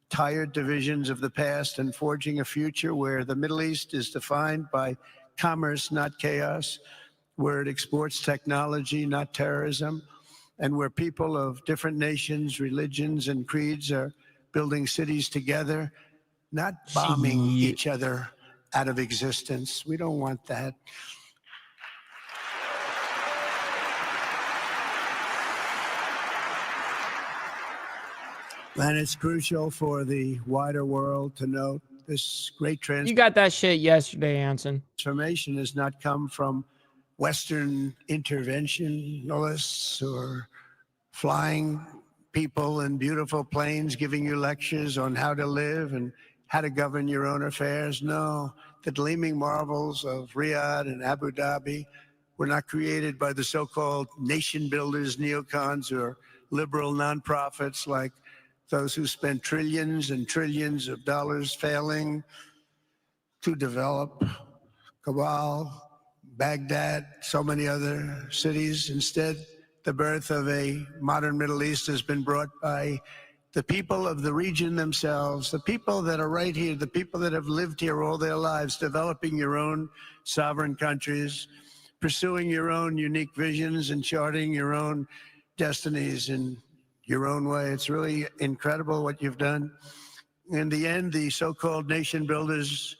Speaker 12: tired divisions of the past and forging a future where the Middle East is defined by commerce, not chaos, where it exports technology, not terrorism, and where people of different nations, religions, and creeds are building cities together, not bombing each other out of existence. We don't want that. And it's crucial for the wider world to note this great
Speaker 3: You got that shit yesterday, Anson.
Speaker 12: transformation has not come from Western interventionists or flying people in beautiful planes giving you lectures on how to live and how to govern your own affairs. No, the gleaming marvels of Riyadh and Abu Dhabi were not created by the so-called nation builders, neocons, or liberal nonprofits like those who spent trillions and trillions of dollars failing to develop Kabul, Baghdad, so many other cities. Instead, the birth of a modern Middle East has been brought by the people of the region themselves, the people that are right here, the people that have lived here all their lives, developing your own sovereign countries, pursuing your own unique visions and charting your own destinies in your own way. It's really incredible what you've done. In the end, the so-called nation builders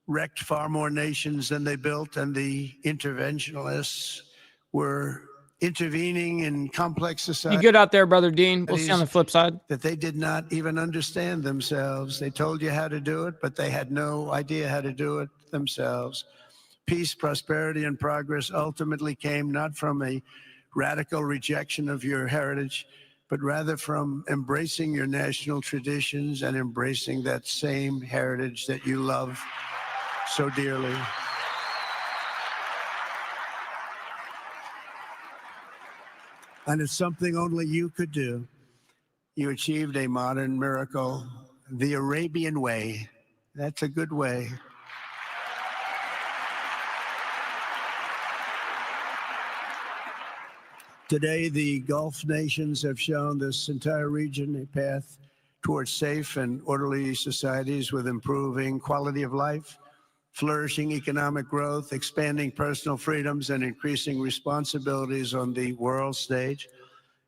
Speaker 12: wrecked far more nations than they built, and the interventionists were intervening in complex
Speaker 3: You
Speaker 12: societies.
Speaker 3: good out there, Brother Dean? We'll see on the flip side.
Speaker 12: That they did not even understand themselves. They told you how to do it, but they had no idea how to do it themselves. Peace, prosperity, and progress ultimately came not from a radical rejection of your heritage, but rather from embracing your national traditions and embracing that same heritage that you love so dearly. And it's something only you could do. You achieved a modern miracle, the Arabian way. That's a good way. Today, the Gulf nations have shown this entire region a path towards safe and orderly societies with improving quality of life, flourishing economic growth, expanding personal freedoms, and increasing responsibilities on the world stage.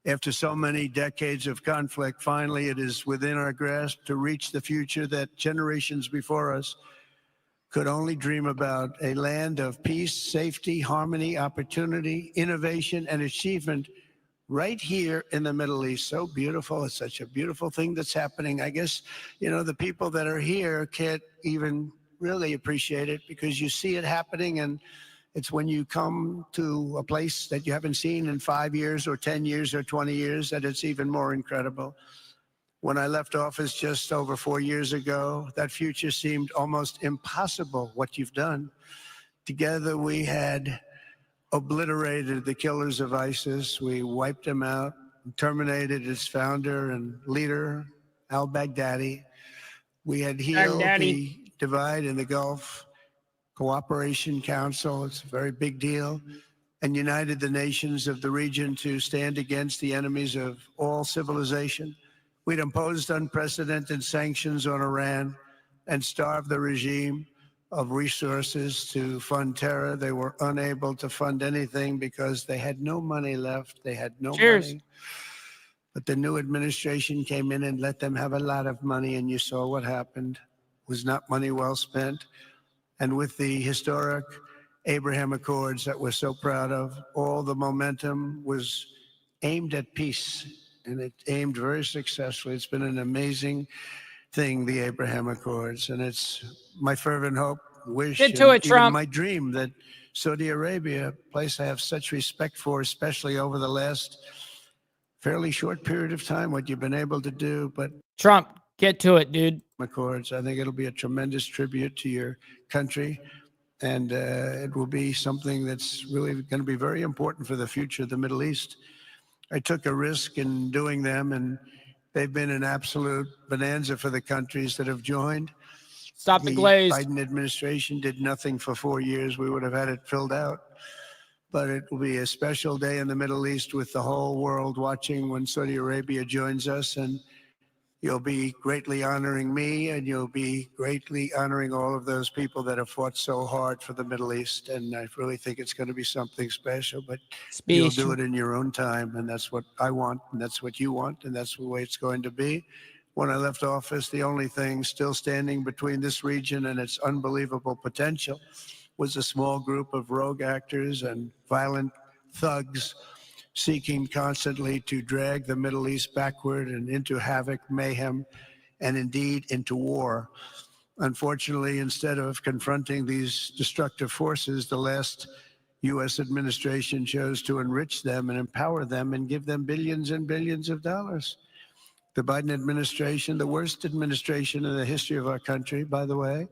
Speaker 12: After so many decades of conflict, finally it is within our grasp to reach the future that generations before us could only dream about, a land of peace, safety, harmony, opportunity, innovation, and achievement right here in the Middle East. So beautiful. It's such a beautiful thing that's happening. I guess, you know, the people that are here can't even really appreciate it because you see it happening, and it's when you come to a place that you haven't seen in 5 years or 10 years or 20 years that it's even more incredible. When I left office just over 4 years ago, that future seemed almost impossible, what you've done. Together we had obliterated the killers of ISIS. We wiped them out, terminated its founder and leader, al-Baghdadi. We had healed the divide in the Gulf Cooperation Council. It's a very big deal. And united the nations of the region to stand against the enemies of all civilization. We'd imposed unprecedented sanctions on Iran and starved the regime of resources to fund terror. They were unable to fund anything because they had no money left. They had no money. But the new administration came in and let them have a lot of money, and you saw what happened. It was not money well spent. And with the historic Abraham Accords that we're so proud of, all the momentum was aimed at peace, and it aimed very successfully. It's been an amazing thing, the Abraham Accords, and it's my fervent hope, wish,
Speaker 3: Get to it,
Speaker 12: even
Speaker 3: Trump.
Speaker 12: my dream that Saudi Arabia, a place I have such respect for, especially over the last fairly short period of time, what you've been able to do. But
Speaker 3: Trump, get to it, dude.
Speaker 12: Accords, I think it'll be a tremendous tribute to your country, and it will be something that's really going to be very important for the future of the Middle East. I took a risk in doing them, and they've been an absolute bonanza for the countries that have joined.
Speaker 3: Stop the glaze.
Speaker 12: Biden administration did nothing for 4 years. We would have had it filled out. But it will be a special day in the Middle East with the whole world watching when Saudi Arabia joins us. And you'll be greatly honoring me, and you'll be greatly honoring all of those people that have fought so hard for the Middle East. And I really think it's going to be something special, but you'll do it in your own time. And that's what I want, and that's what you want, and that's the way it's going to be. When I left office, the only thing still standing between this region and its unbelievable potential was a small group of rogue actors and violent thugs seeking constantly to drag the Middle East backward and into havoc, mayhem, and indeed into war. Unfortunately, instead of confronting these destructive forces, the last U.S. administration chose to enrich them and empower them and give them billions and billions of dollars. The Biden administration, the worst administration in the history of our country, by the way,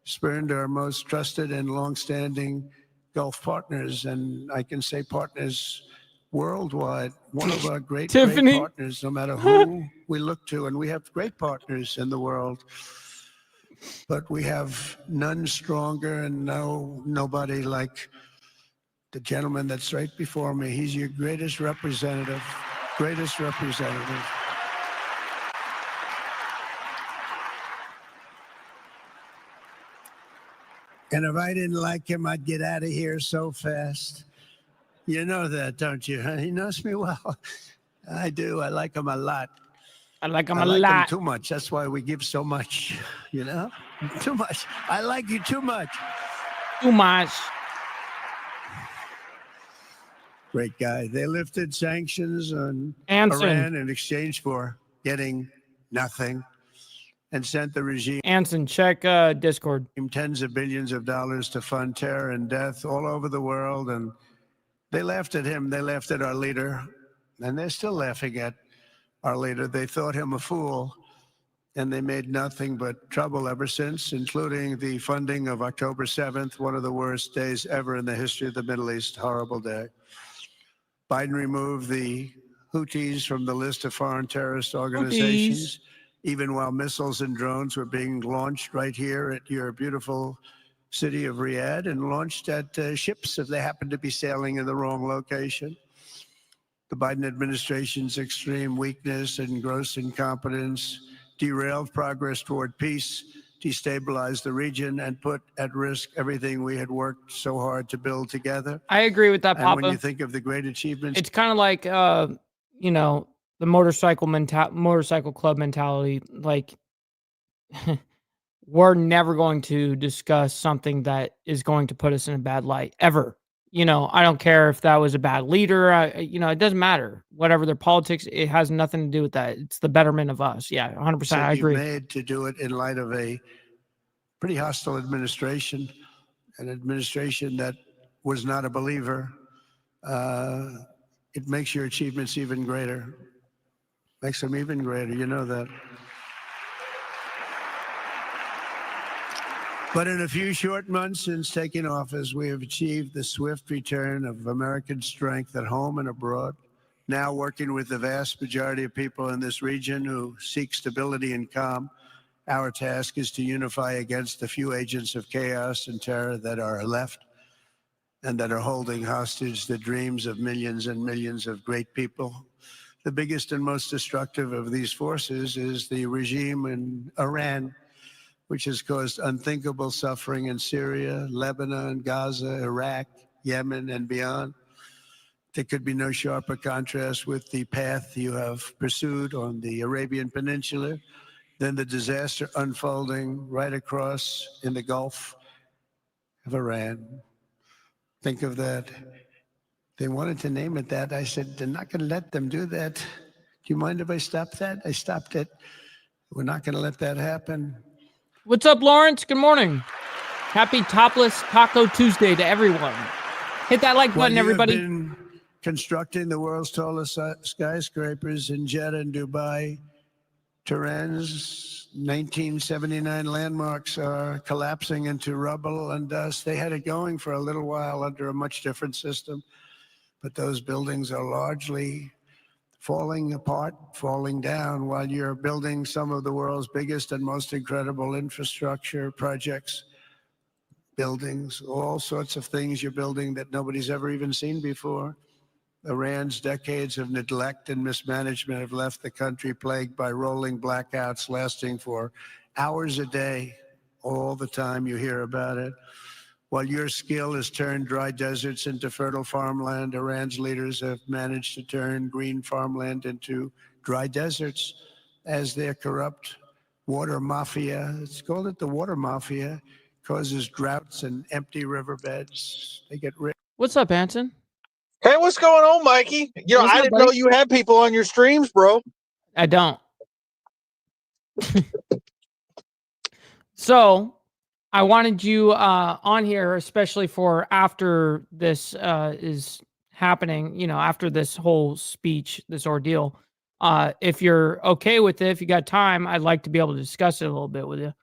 Speaker 12: spurned our most trusted and longstanding Gulf partners, and I can say partners worldwide. One of our great
Speaker 3: Tiffany.
Speaker 12: partners, no matter who we look to, and we have great partners in the world, but we have none stronger and nobody like the gentleman that's right before me. He's your greatest representative, greatest representative. And if I didn't like him, I'd get out of here so fast. You know that, don't you? He knows me well. I do. I like him a lot.
Speaker 3: I like him
Speaker 12: I
Speaker 3: a
Speaker 12: like him
Speaker 3: lot.
Speaker 12: too much. That's why we give so much, you know? Too much. I like you too much.
Speaker 3: Too much.
Speaker 12: Great guy. They lifted sanctions on
Speaker 3: Anson.
Speaker 12: Iran in exchange for getting nothing and sent the regime
Speaker 3: Anson, check Discord.
Speaker 12: tens of billions of dollars to fund terror and death all over the world. And they laughed at him. They laughed at our leader. And they're still laughing at our leader. They thought him a fool. And they made nothing but trouble ever since, including the funding of October 7th, one of the worst days ever in the history of the Middle East. Horrible day. Biden removed the Houthis from the list of foreign terrorist organizations, even while missiles and drones were being launched right here at your beautiful city of Riyadh and launched at ships if they happened to be sailing in the wrong location. The Biden administration's extreme weakness and gross incompetence derailed progress toward peace, destabilized the region, and put at risk everything we had worked so hard to build together.
Speaker 3: I agree with that,
Speaker 12: And
Speaker 3: Papa.
Speaker 12: when you think of the great achievements,
Speaker 3: It's kind of like, you know, the motorcycle club mentality. Like, we're never going to discuss something that is going to put us in a bad light ever. You know, I don't care if that was a bad leader. You know, it doesn't matter. Whatever their politics, it has nothing to do with that. It's the betterment of us. Yeah, 100%. I agree.
Speaker 12: made to do it in light of a pretty hostile administration, an administration that was not a believer. It makes your achievements even greater. Makes them even greater. You know that. But in a few short months since taking office, we have achieved the swift return of American strength at home and abroad. Now working with the vast majority of people in this region who seek stability and calm, our task is to unify against the few agents of chaos and terror that are left and that are holding hostage the dreams of millions and millions of great people. The biggest and most destructive of these forces is the regime in Iran, which has caused unthinkable suffering in Syria, Lebanon, Gaza, Iraq, Yemen, and beyond. There could be no sharper contrast with the path you have pursued on the Arabian Peninsula than the disaster unfolding right across in the Gulf of Iran. Think of that. They wanted to name it that. I said, they're not going to let them do that. Do you mind if I stop that? I stopped it. We're not going to let that happen.
Speaker 3: What's up, Lawrence? Good morning. Happy Topless Taco Tuesday to everyone. Hit that like button, everybody.
Speaker 12: Have been constructing the world's tallest skyscrapers in Jeddah and Dubai. Tehran's 1979 landmarks are collapsing into rubble and dust. They had it going for a little while under a much different system, but those buildings are largely falling apart, falling down, while you're building some of the world's biggest and most incredible infrastructure projects, buildings, all sorts of things you're building that nobody's ever even seen before. Iran's decades of neglect and mismanagement have left the country plagued by rolling blackouts lasting for hours a day. All the time you hear about it. While your skill has turned dry deserts into fertile farmland, Iran's leaders have managed to turn green farmland into dry deserts as their corrupt water mafia, it's called it the water mafia, causes droughts and empty riverbeds. They get rich.
Speaker 3: What's up, Anson?
Speaker 13: Hey, what's going on, Mikey? You know,
Speaker 3: What's
Speaker 13: I
Speaker 3: up,
Speaker 13: didn't
Speaker 3: buddy?
Speaker 13: know you had people on your streams, bro.
Speaker 3: I don't. So I wanted you on here, especially for after this is happening, you know, after this whole speech, this ordeal. If you're okay with it, if you got time, I'd like to be able to discuss it a little bit with you.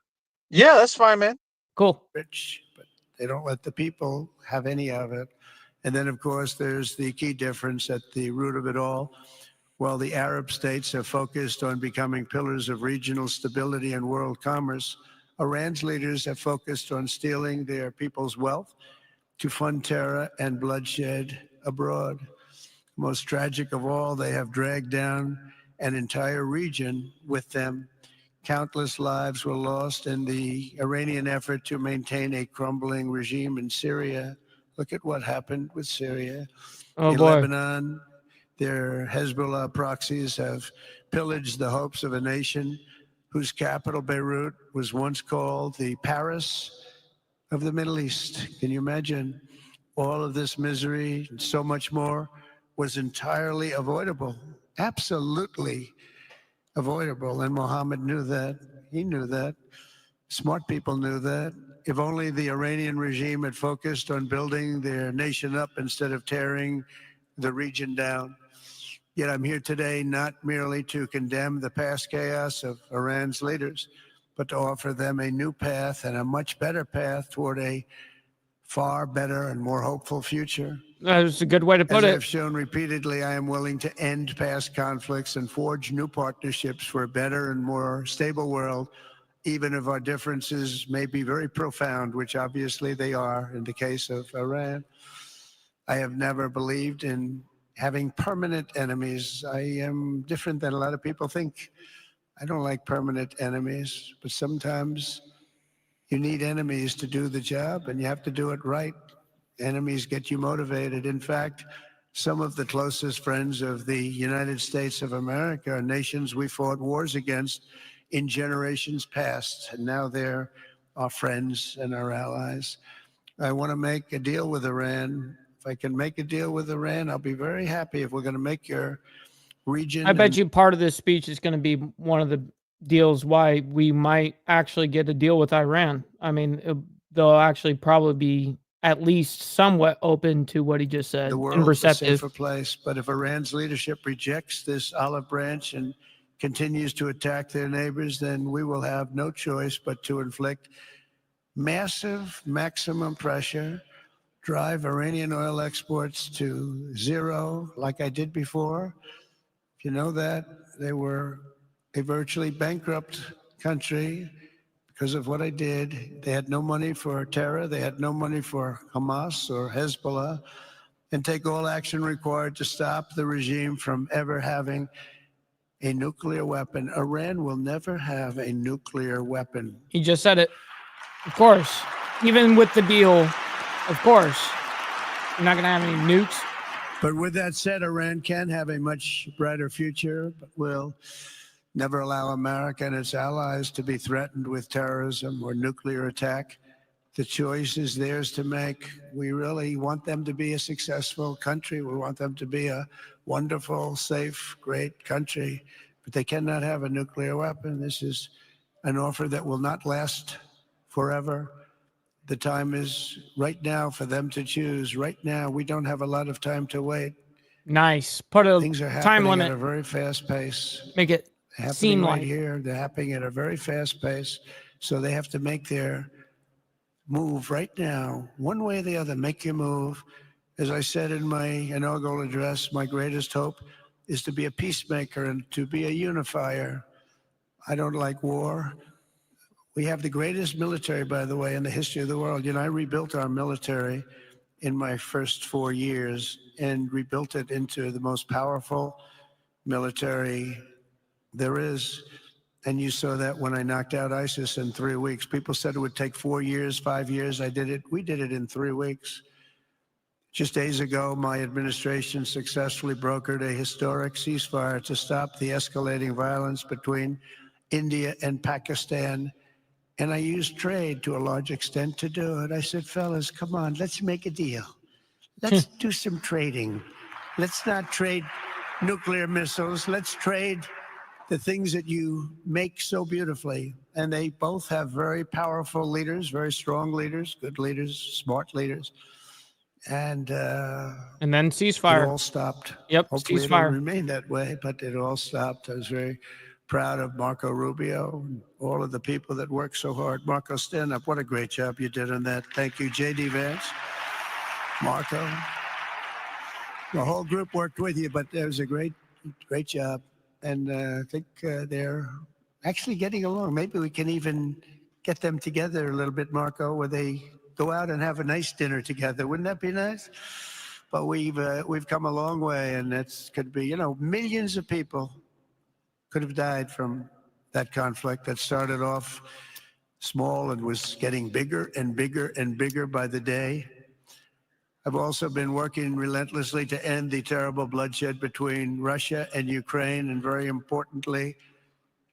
Speaker 13: Yeah, that's fine, man.
Speaker 3: Cool.
Speaker 12: Rich, but They don't let the people have any of it. And then, of course, there's the key difference at the root of it all. While the Arab states have focused on becoming pillars of regional stability and world commerce, Iran's leaders have focused on stealing their people's wealth to fund terror and bloodshed abroad. Most tragic of all, they have dragged down an entire region with them. Countless lives were lost in the Iranian effort to maintain a crumbling regime in Syria. Look at what happened with Syria.
Speaker 3: Oh,
Speaker 12: in
Speaker 3: boy.
Speaker 12: Lebanon, their Hezbollah proxies have pillaged the hopes of a nation whose capital, Beirut, was once called the Paris of the Middle East. Can you imagine? All of this misery and so much more was entirely avoidable, absolutely avoidable. And Mohammed knew that. He knew that. Smart people knew that. If only the Iranian regime had focused on building their nation up instead of tearing the region down. Yet I'm here today not merely to condemn the past chaos of Iran's leaders, but to offer them a new path and a much better path toward a far better and more hopeful future.
Speaker 3: That's a good way to put
Speaker 12: As
Speaker 3: it.
Speaker 12: I've shown repeatedly, I am willing to end past conflicts and forge new partnerships for a better and more stable world, even if our differences may be very profound, which obviously they are in the case of Iran. I have never believed in having permanent enemies. I am different than a lot of people think. I don't like permanent enemies, but sometimes you need enemies to do the job, and you have to do it right. Enemies get you motivated. In fact, some of the closest friends of the United States of America are nations we fought wars against in generations past, and now they're our friends and our allies. I want to make a deal with Iran. If I can make a deal with Iran, I'll be very happy. If we're going to make your region...
Speaker 3: I bet you part of this speech is going to be one of the deals why we might actually get a deal with Iran. I mean, they'll actually probably be at least somewhat open to what he just said
Speaker 12: the
Speaker 3: and
Speaker 12: world's a
Speaker 3: receptive.
Speaker 12: safer place. But if Iran's leadership rejects this olive branch and continues to attack their neighbors, then we will have no choice but to inflict massive maximum pressure, drive Iranian oil exports to zero, like I did before. If you know that, they were a virtually bankrupt country because of what I did. They had no money for terror. They had no money for Hamas or Hezbollah, and take all action required to stop the regime from ever having a nuclear weapon. Iran will never have a nuclear weapon.
Speaker 3: He just said it. Of course. Even with the deal, of course. You're not going to have any nukes.
Speaker 12: But with that said, Iran can have a much brighter future, but will never allow America and its allies to be threatened with terrorism or nuclear attack. The choice is theirs to make. We really want them to be a successful country. We want them to be a wonderful, safe, great country, but they cannot have a nuclear weapon. This is an offer that will not last forever. The time is right now for them to choose. Right now, we don't have a lot of time to wait.
Speaker 3: Nice. Put a
Speaker 12: Things are
Speaker 3: time
Speaker 12: happening
Speaker 3: limit.
Speaker 12: at a very fast pace.
Speaker 3: Make it
Speaker 12: Happening
Speaker 3: seem
Speaker 12: right
Speaker 3: like.
Speaker 12: here. They're happening at a very fast pace. So they have to make their move right now, one way or the other. Make your move. As I said in my inaugural address, my greatest hope is to be a peacemaker and to be a unifier. I don't like war. We have the greatest military, by the way, in the history of the world. You know, I rebuilt our military in my first 4 years and rebuilt it into the most powerful military there is. And you saw that when I knocked out ISIS in 3 weeks. People said it would take 4 years, 5 years. I did it. We did it in 3 weeks. Just days ago, my administration successfully brokered a historic ceasefire to stop the escalating violence between India and Pakistan. And I used trade to a large extent to do it. I said, fellas, come on, let's make a deal. Let's do some trading. Let's not trade nuclear missiles. Let's trade the things that you make so beautifully. And they both have very powerful leaders, very strong leaders, good leaders, smart leaders. And
Speaker 3: then ceasefire.
Speaker 12: It all stopped.
Speaker 3: Yep,
Speaker 12: Hopefully
Speaker 3: ceasefire.
Speaker 12: it'll remain that way, but it all stopped. I was very proud of Marco Rubio and all of the people that work so hard. Marco, stand up. What a great job you did on that. Thank you, J.D. Vance, Marco. The whole group worked with you, but it was a great job. And I think they're actually getting along. Maybe we can even get them together a little bit, Marco, where they go out and have a nice dinner together. Wouldn't that be nice? But we've come a long way, and it could be, millions of people could have died from that conflict that started off small and was getting bigger and bigger and bigger by the day. I've also been working relentlessly to end the terrible bloodshed between Russia and Ukraine, and very importantly,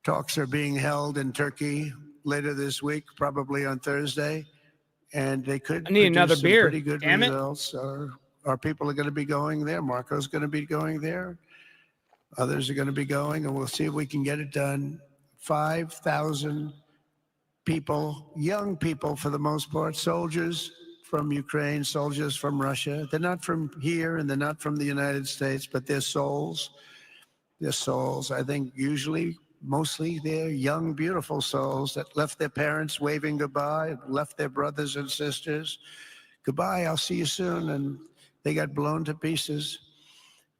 Speaker 12: talks are being held in Turkey later this week, probably on Thursday, and they could
Speaker 3: I need
Speaker 12: produce
Speaker 3: another
Speaker 12: some
Speaker 3: beer.
Speaker 12: pretty good
Speaker 3: Damn it.
Speaker 12: results. Our people are going to be going there. Marco's going to be going there. Others are going to be going, and we'll see if we can get it done. 5,000 people, young people for the most part, soldiers from Ukraine, soldiers from Russia. They're not from here and they're not from the United States, but they're souls. They're souls. I think usually, mostly, they're young, beautiful souls that left their parents waving goodbye, left their brothers and sisters. Goodbye, I'll see you soon. And they got blown to pieces.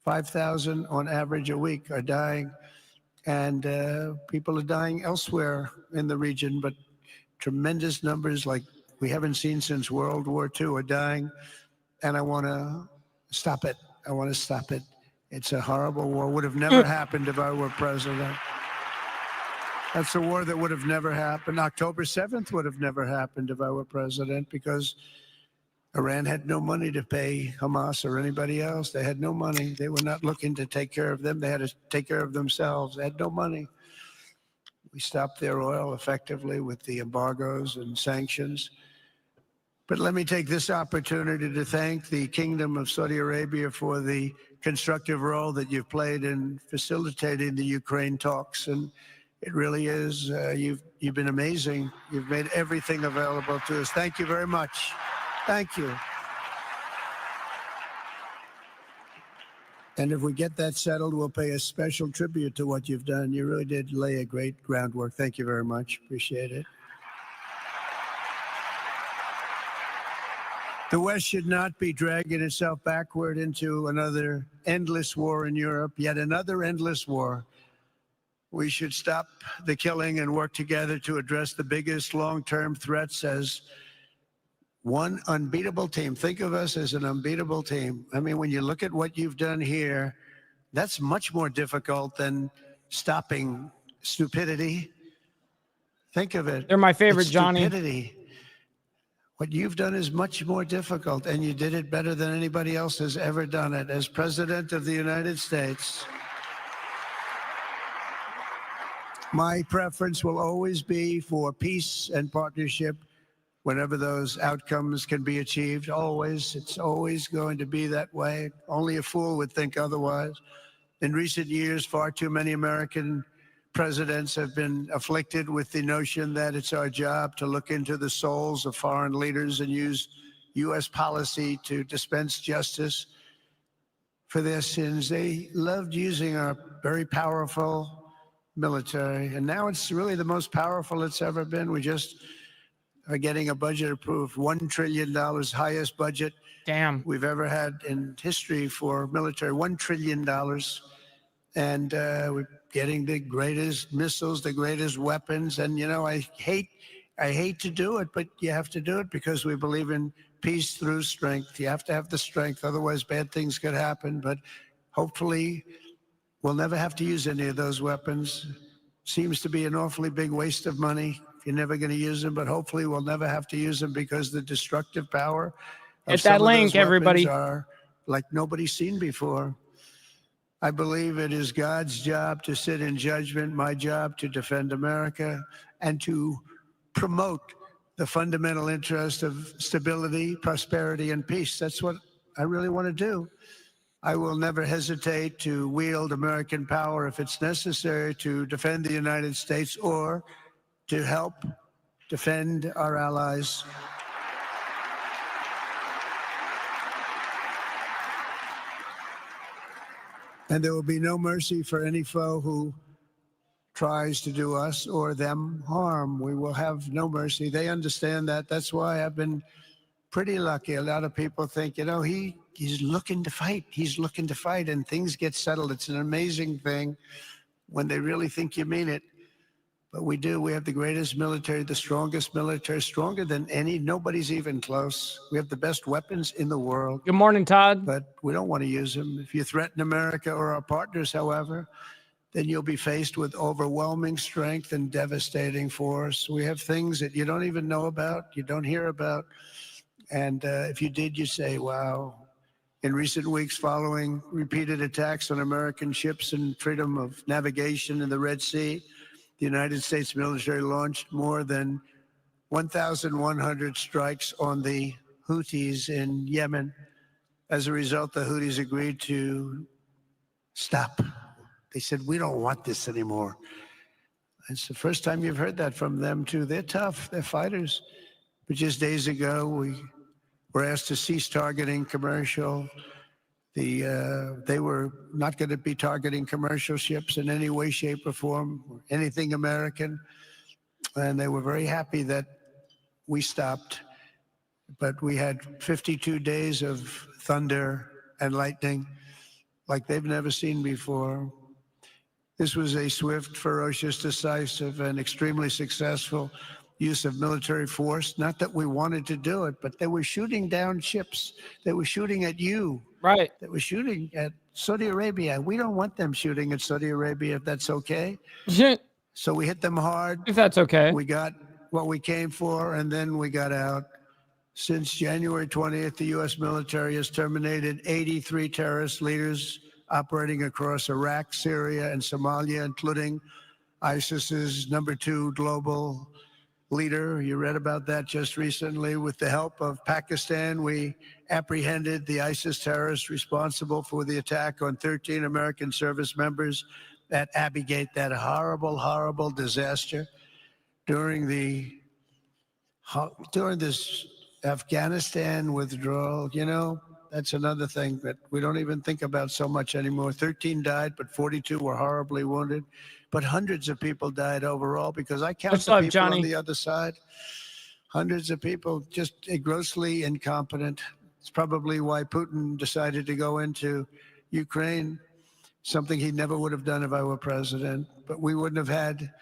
Speaker 12: 5,000 on average a week are dying. And people are dying elsewhere in the region, but tremendous numbers like we haven't seen since World War II are dying. And I want to stop it. I want to stop it. It's a horrible war. Would have never happened if I were president. That's a war that would have never happened. October 7th would have never happened if I were president, because Iran had no money to pay Hamas or anybody else. They had no money. They were not looking to take care of them. They had to take care of themselves. They had no money. We stopped their oil effectively with the embargoes and sanctions. But let me take this opportunity to thank the Kingdom of Saudi Arabia for the constructive role that you've played in facilitating the Ukraine talks. And it really is, you've been amazing. You've made everything available to us. Thank you very much. Thank you. And if we get that settled, we'll pay a special tribute to what you've done. You really did lay a great groundwork. Thank you very much. Appreciate it. The West should not be dragging itself backward into another endless war in Europe, yet another endless war. We should stop the killing and work together to address the biggest long-term threats as one unbeatable team. Think of us as an unbeatable team. I mean, when you look at what you've done here, that's much more difficult than stopping stupidity. Think of it.
Speaker 3: They're my favorite,
Speaker 12: It's
Speaker 3: Johnny.
Speaker 12: stupidity. What you've done is much more difficult, and you did it better than anybody else has ever done it. As President of the United States, my preference will always be for peace and partnership whenever those outcomes can be achieved. Always. It's always going to be that way. Only a fool would think otherwise. In recent years, far too many American presidents have been afflicted with the notion that it's our job to look into the souls of foreign leaders and use U.S. policy to dispense justice for their sins. They loved using our very powerful military, and now it's really the most powerful it's ever been. We just are getting a budget approved, $1 trillion, highest budget we've ever had in history for military, $1 trillion. And we're getting the greatest missiles, the greatest weapons. And, I hate to do it, but you have to do it because we believe in peace through strength. You have to have the strength, otherwise bad things could happen. But hopefully we'll never have to use any of those weapons. Seems to be an awfully big waste of money if you're never going to use them, but hopefully we'll never have to use them, because the destructive power of
Speaker 3: Hit
Speaker 12: some
Speaker 3: that
Speaker 12: of those
Speaker 3: link, everybody.
Speaker 12: weapons are like nobody's seen before. I believe it is God's job to sit in judgment, my job to defend America and to promote the fundamental interest of stability, prosperity, and peace. That's what I really want to do. I will never hesitate to wield American power if it's necessary to defend the United States or to help defend our allies. And there will be no mercy for any foe who tries to do us or them harm. We will have no mercy. They understand that. That's why I've been pretty lucky. A lot of people think, he's looking to fight. He's looking to fight, and things get settled. It's an amazing thing when they really think you mean it. But we do. We have the greatest military, the strongest military, stronger than any. Nobody's even close. We have the best weapons in the world.
Speaker 3: Good morning, Todd.
Speaker 12: But we don't want to use them. If you threaten America or our partners, however, then you'll be faced with overwhelming strength and devastating force. We have things that you don't even know about, you don't hear about. And if you did, you say, wow. In recent weeks, following repeated attacks on American ships and freedom of navigation in the Red Sea, the United States military launched more than 1,100 strikes on the Houthis in Yemen. As a result, the Houthis agreed to stop. They said, we don't want this anymore. It's the first time you've heard that from them, too. They're tough. They're fighters. But just days ago, we were asked to cease targeting commercial. They were not going to be targeting commercial ships in any way, shape, or form, or anything American. And they were very happy that we stopped. But we had 52 days of thunder and lightning like they've never seen before. This was a swift, ferocious, decisive, and extremely successful use of military force. Not that we wanted to do it, but they were shooting down ships. They were shooting at you.
Speaker 3: Right.
Speaker 12: They were shooting at Saudi Arabia. We don't want them shooting at Saudi Arabia, if that's okay. So we hit them hard.
Speaker 3: If that's okay.
Speaker 12: We got what we came for, and then we got out. Since January 20th, the U.S. military has terminated 83 terrorist leaders operating across Iraq, Syria, and Somalia, including ISIS's #2 global leader. You read about that just recently. With the help of Pakistan, we apprehended the ISIS terrorists responsible for the attack on 13 American service members at Abbey Gate, that horrible, horrible disaster. During this Afghanistan withdrawal, that's another thing that we don't even think about so much anymore. 13 died, but 42 were horribly wounded. But hundreds of people died overall, because I count the people on the other side. Hundreds of people just grossly incompetent. It's probably why Putin decided to go into Ukraine, something he never would have done if I were president. But we wouldn't have had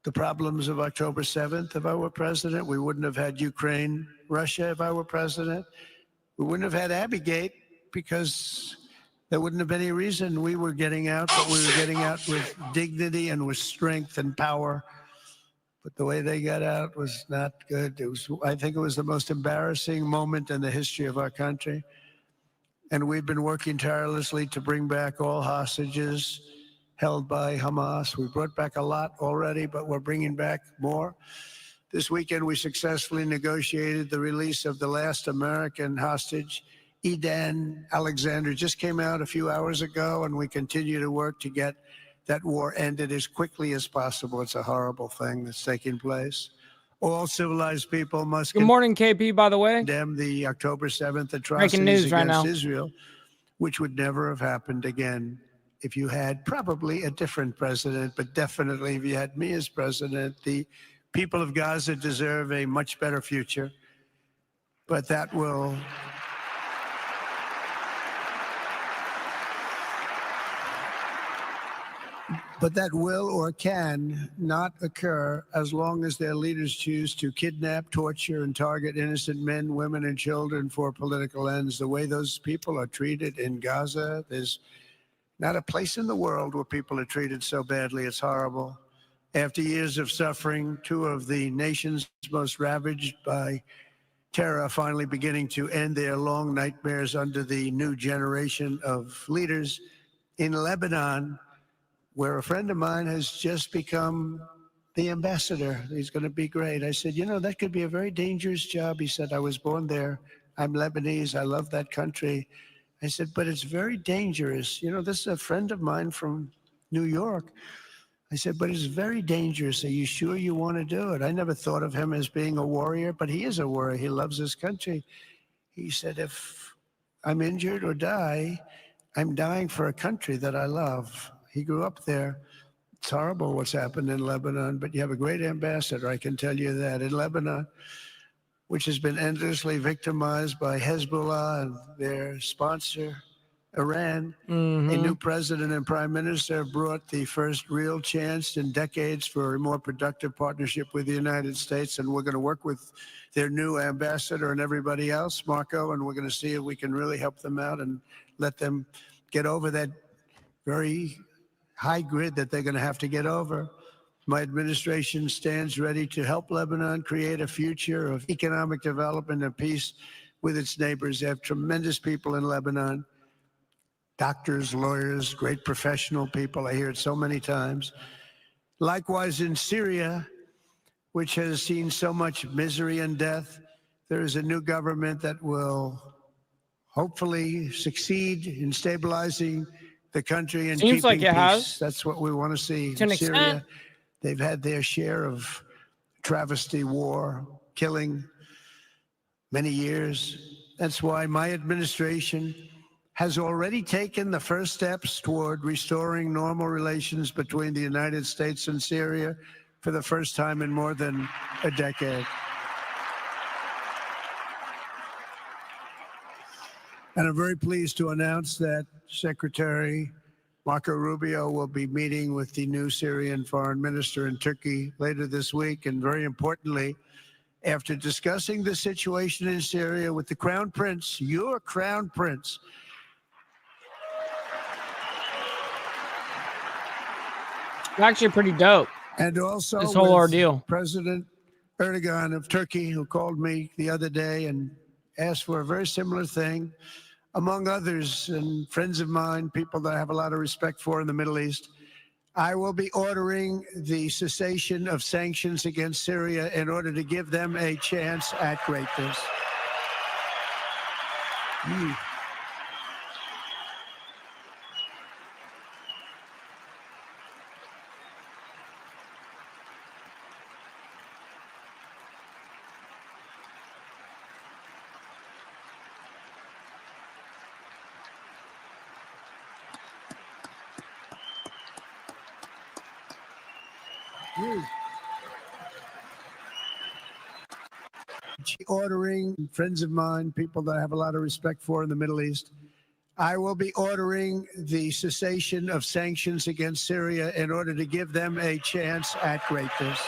Speaker 12: the problems of October 7th if I were president. We wouldn't have had Ukraine, Russia if I were president. We wouldn't have had Abbey Gate, because there wouldn't have been any reason we were getting out, but we were getting out with dignity and with strength and power. But the way they got out was not good. I think it was the most embarrassing moment in the history of our country. And we've been working tirelessly to bring back all hostages held by Hamas. We brought back a lot already, but we're bringing back more. This weekend, we successfully negotiated the release of the last American hostage, Edan Alexander. Just came out a few hours ago, and we continue to work to get that war ended as quickly as possible. It's a horrible thing that's taking place. All civilized people must
Speaker 3: Good morning, KP, by the way.
Speaker 12: Condemn the October 7th atrocities
Speaker 3: Breaking news
Speaker 12: against
Speaker 3: right now.
Speaker 12: Israel, which would never have happened again if you had probably a different president, but definitely if you had me as president. The people of Gaza deserve a much better future, but that will or can not occur as long as their leaders choose to kidnap, torture, and target innocent men, women, and children for political ends. The way those people are treated in Gaza, there's not a place in the world where people are treated so badly. It's horrible. After years of suffering, two of the nations most ravaged by terror are finally beginning to end their long nightmares under the new generation of leaders. In Lebanon, where a friend of mine has just become the ambassador. He's going to be great. I said, that could be a very dangerous job. He said, I was born there. I'm Lebanese. I love that country. I said, but it's very dangerous. This is a friend of mine from New York. I said, but it's very dangerous. Are you sure you want to do it? I never thought of him as being a warrior, but he is a warrior. He loves his country. He said, if I'm injured or die, I'm dying for a country that I love. He grew up there. It's horrible what's happened in Lebanon, but you have a great ambassador, I can tell you that. In Lebanon, which has been endlessly victimized by Hezbollah and their sponsor, Iran, a new president and prime minister brought the first real chance in decades for a more productive partnership with the United States. And we're going to work with their new ambassador and everybody else, Marco, and we're going to see if we can really help them out and let them get over that very high grid that they're going to have to get over. My administration stands ready to help Lebanon create a future of economic development and peace with its neighbors. They have tremendous people in Lebanon, doctors, lawyers, great professional people. I hear it so many times. Likewise, in Syria, which has seen so much misery and death, there is a new government that will hopefully succeed in stabilizing the country and
Speaker 3: Seems like
Speaker 12: keeping
Speaker 3: it
Speaker 12: peace.
Speaker 3: has.
Speaker 12: That's what we want to see
Speaker 3: To an
Speaker 12: in Syria.
Speaker 3: extent.
Speaker 12: They've had their share of travesty war, killing many years. That's why my administration has already taken the first steps toward restoring normal relations between the United States and Syria for the first time in more than a decade. And I'm very pleased to announce that Secretary Marco Rubio will be meeting with the new Syrian foreign minister in Turkey later this week. And very importantly, after discussing the situation in Syria with the Crown Prince, your Crown Prince,
Speaker 3: Actually pretty dope.
Speaker 12: and also
Speaker 3: this whole
Speaker 12: with
Speaker 3: ordeal.
Speaker 12: President Erdogan of Turkey, who called me the other day and asked for a very similar thing, among others, and friends of mine, people that I have a lot of respect for in the Middle East. I will be ordering the cessation of sanctions against Syria in order to give them a chance at greatness. Ordering friends of mine, people that I have a lot of respect for in the Middle East. I will be ordering the cessation of sanctions against Syria in order to give them a chance at greatness.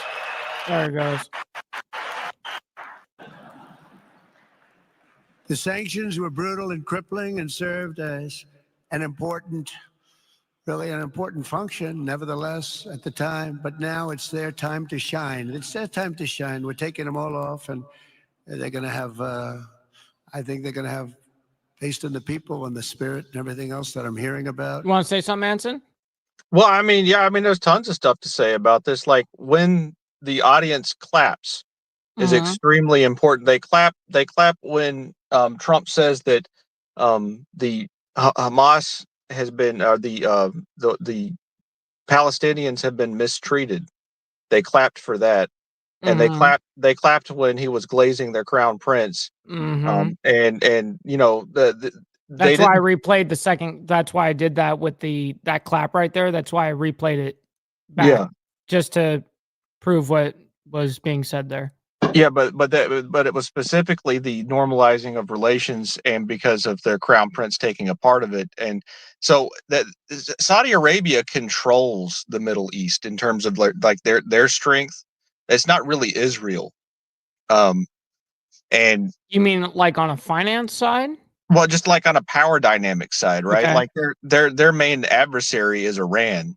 Speaker 3: There it goes.
Speaker 12: The sanctions were brutal and crippling and served as an important, really an important function, nevertheless, at the time. But now it's their time to shine. It's their time to shine. We're taking them all off, and they're going to have, I think they're going to have, based on the people and the spirit and everything else that I'm hearing about.
Speaker 3: You want to say something, Manson?
Speaker 13: Well, I mean, yeah, I mean, there's tons of stuff to say about this. Like when the audience claps is extremely important. They clap when Trump says that the Hamas has been, the Palestinians have been mistreated. They clapped for that. And they clapped when he was glazing their crown prince. And you know,
Speaker 3: that's why I replayed the second. That's why I did that with that clap right there. That's why I replayed it back, just to prove what was being said there.
Speaker 13: Yeah, but it was specifically the normalizing of relations, and because of their crown prince taking a part of it, and so that Saudi Arabia controls the Middle East in terms of like their strength. It's not really Israel. And
Speaker 3: you mean like on a finance side?
Speaker 13: Well, just like on a power dynamic side, right?
Speaker 3: Okay.
Speaker 13: Like their main adversary is Iran.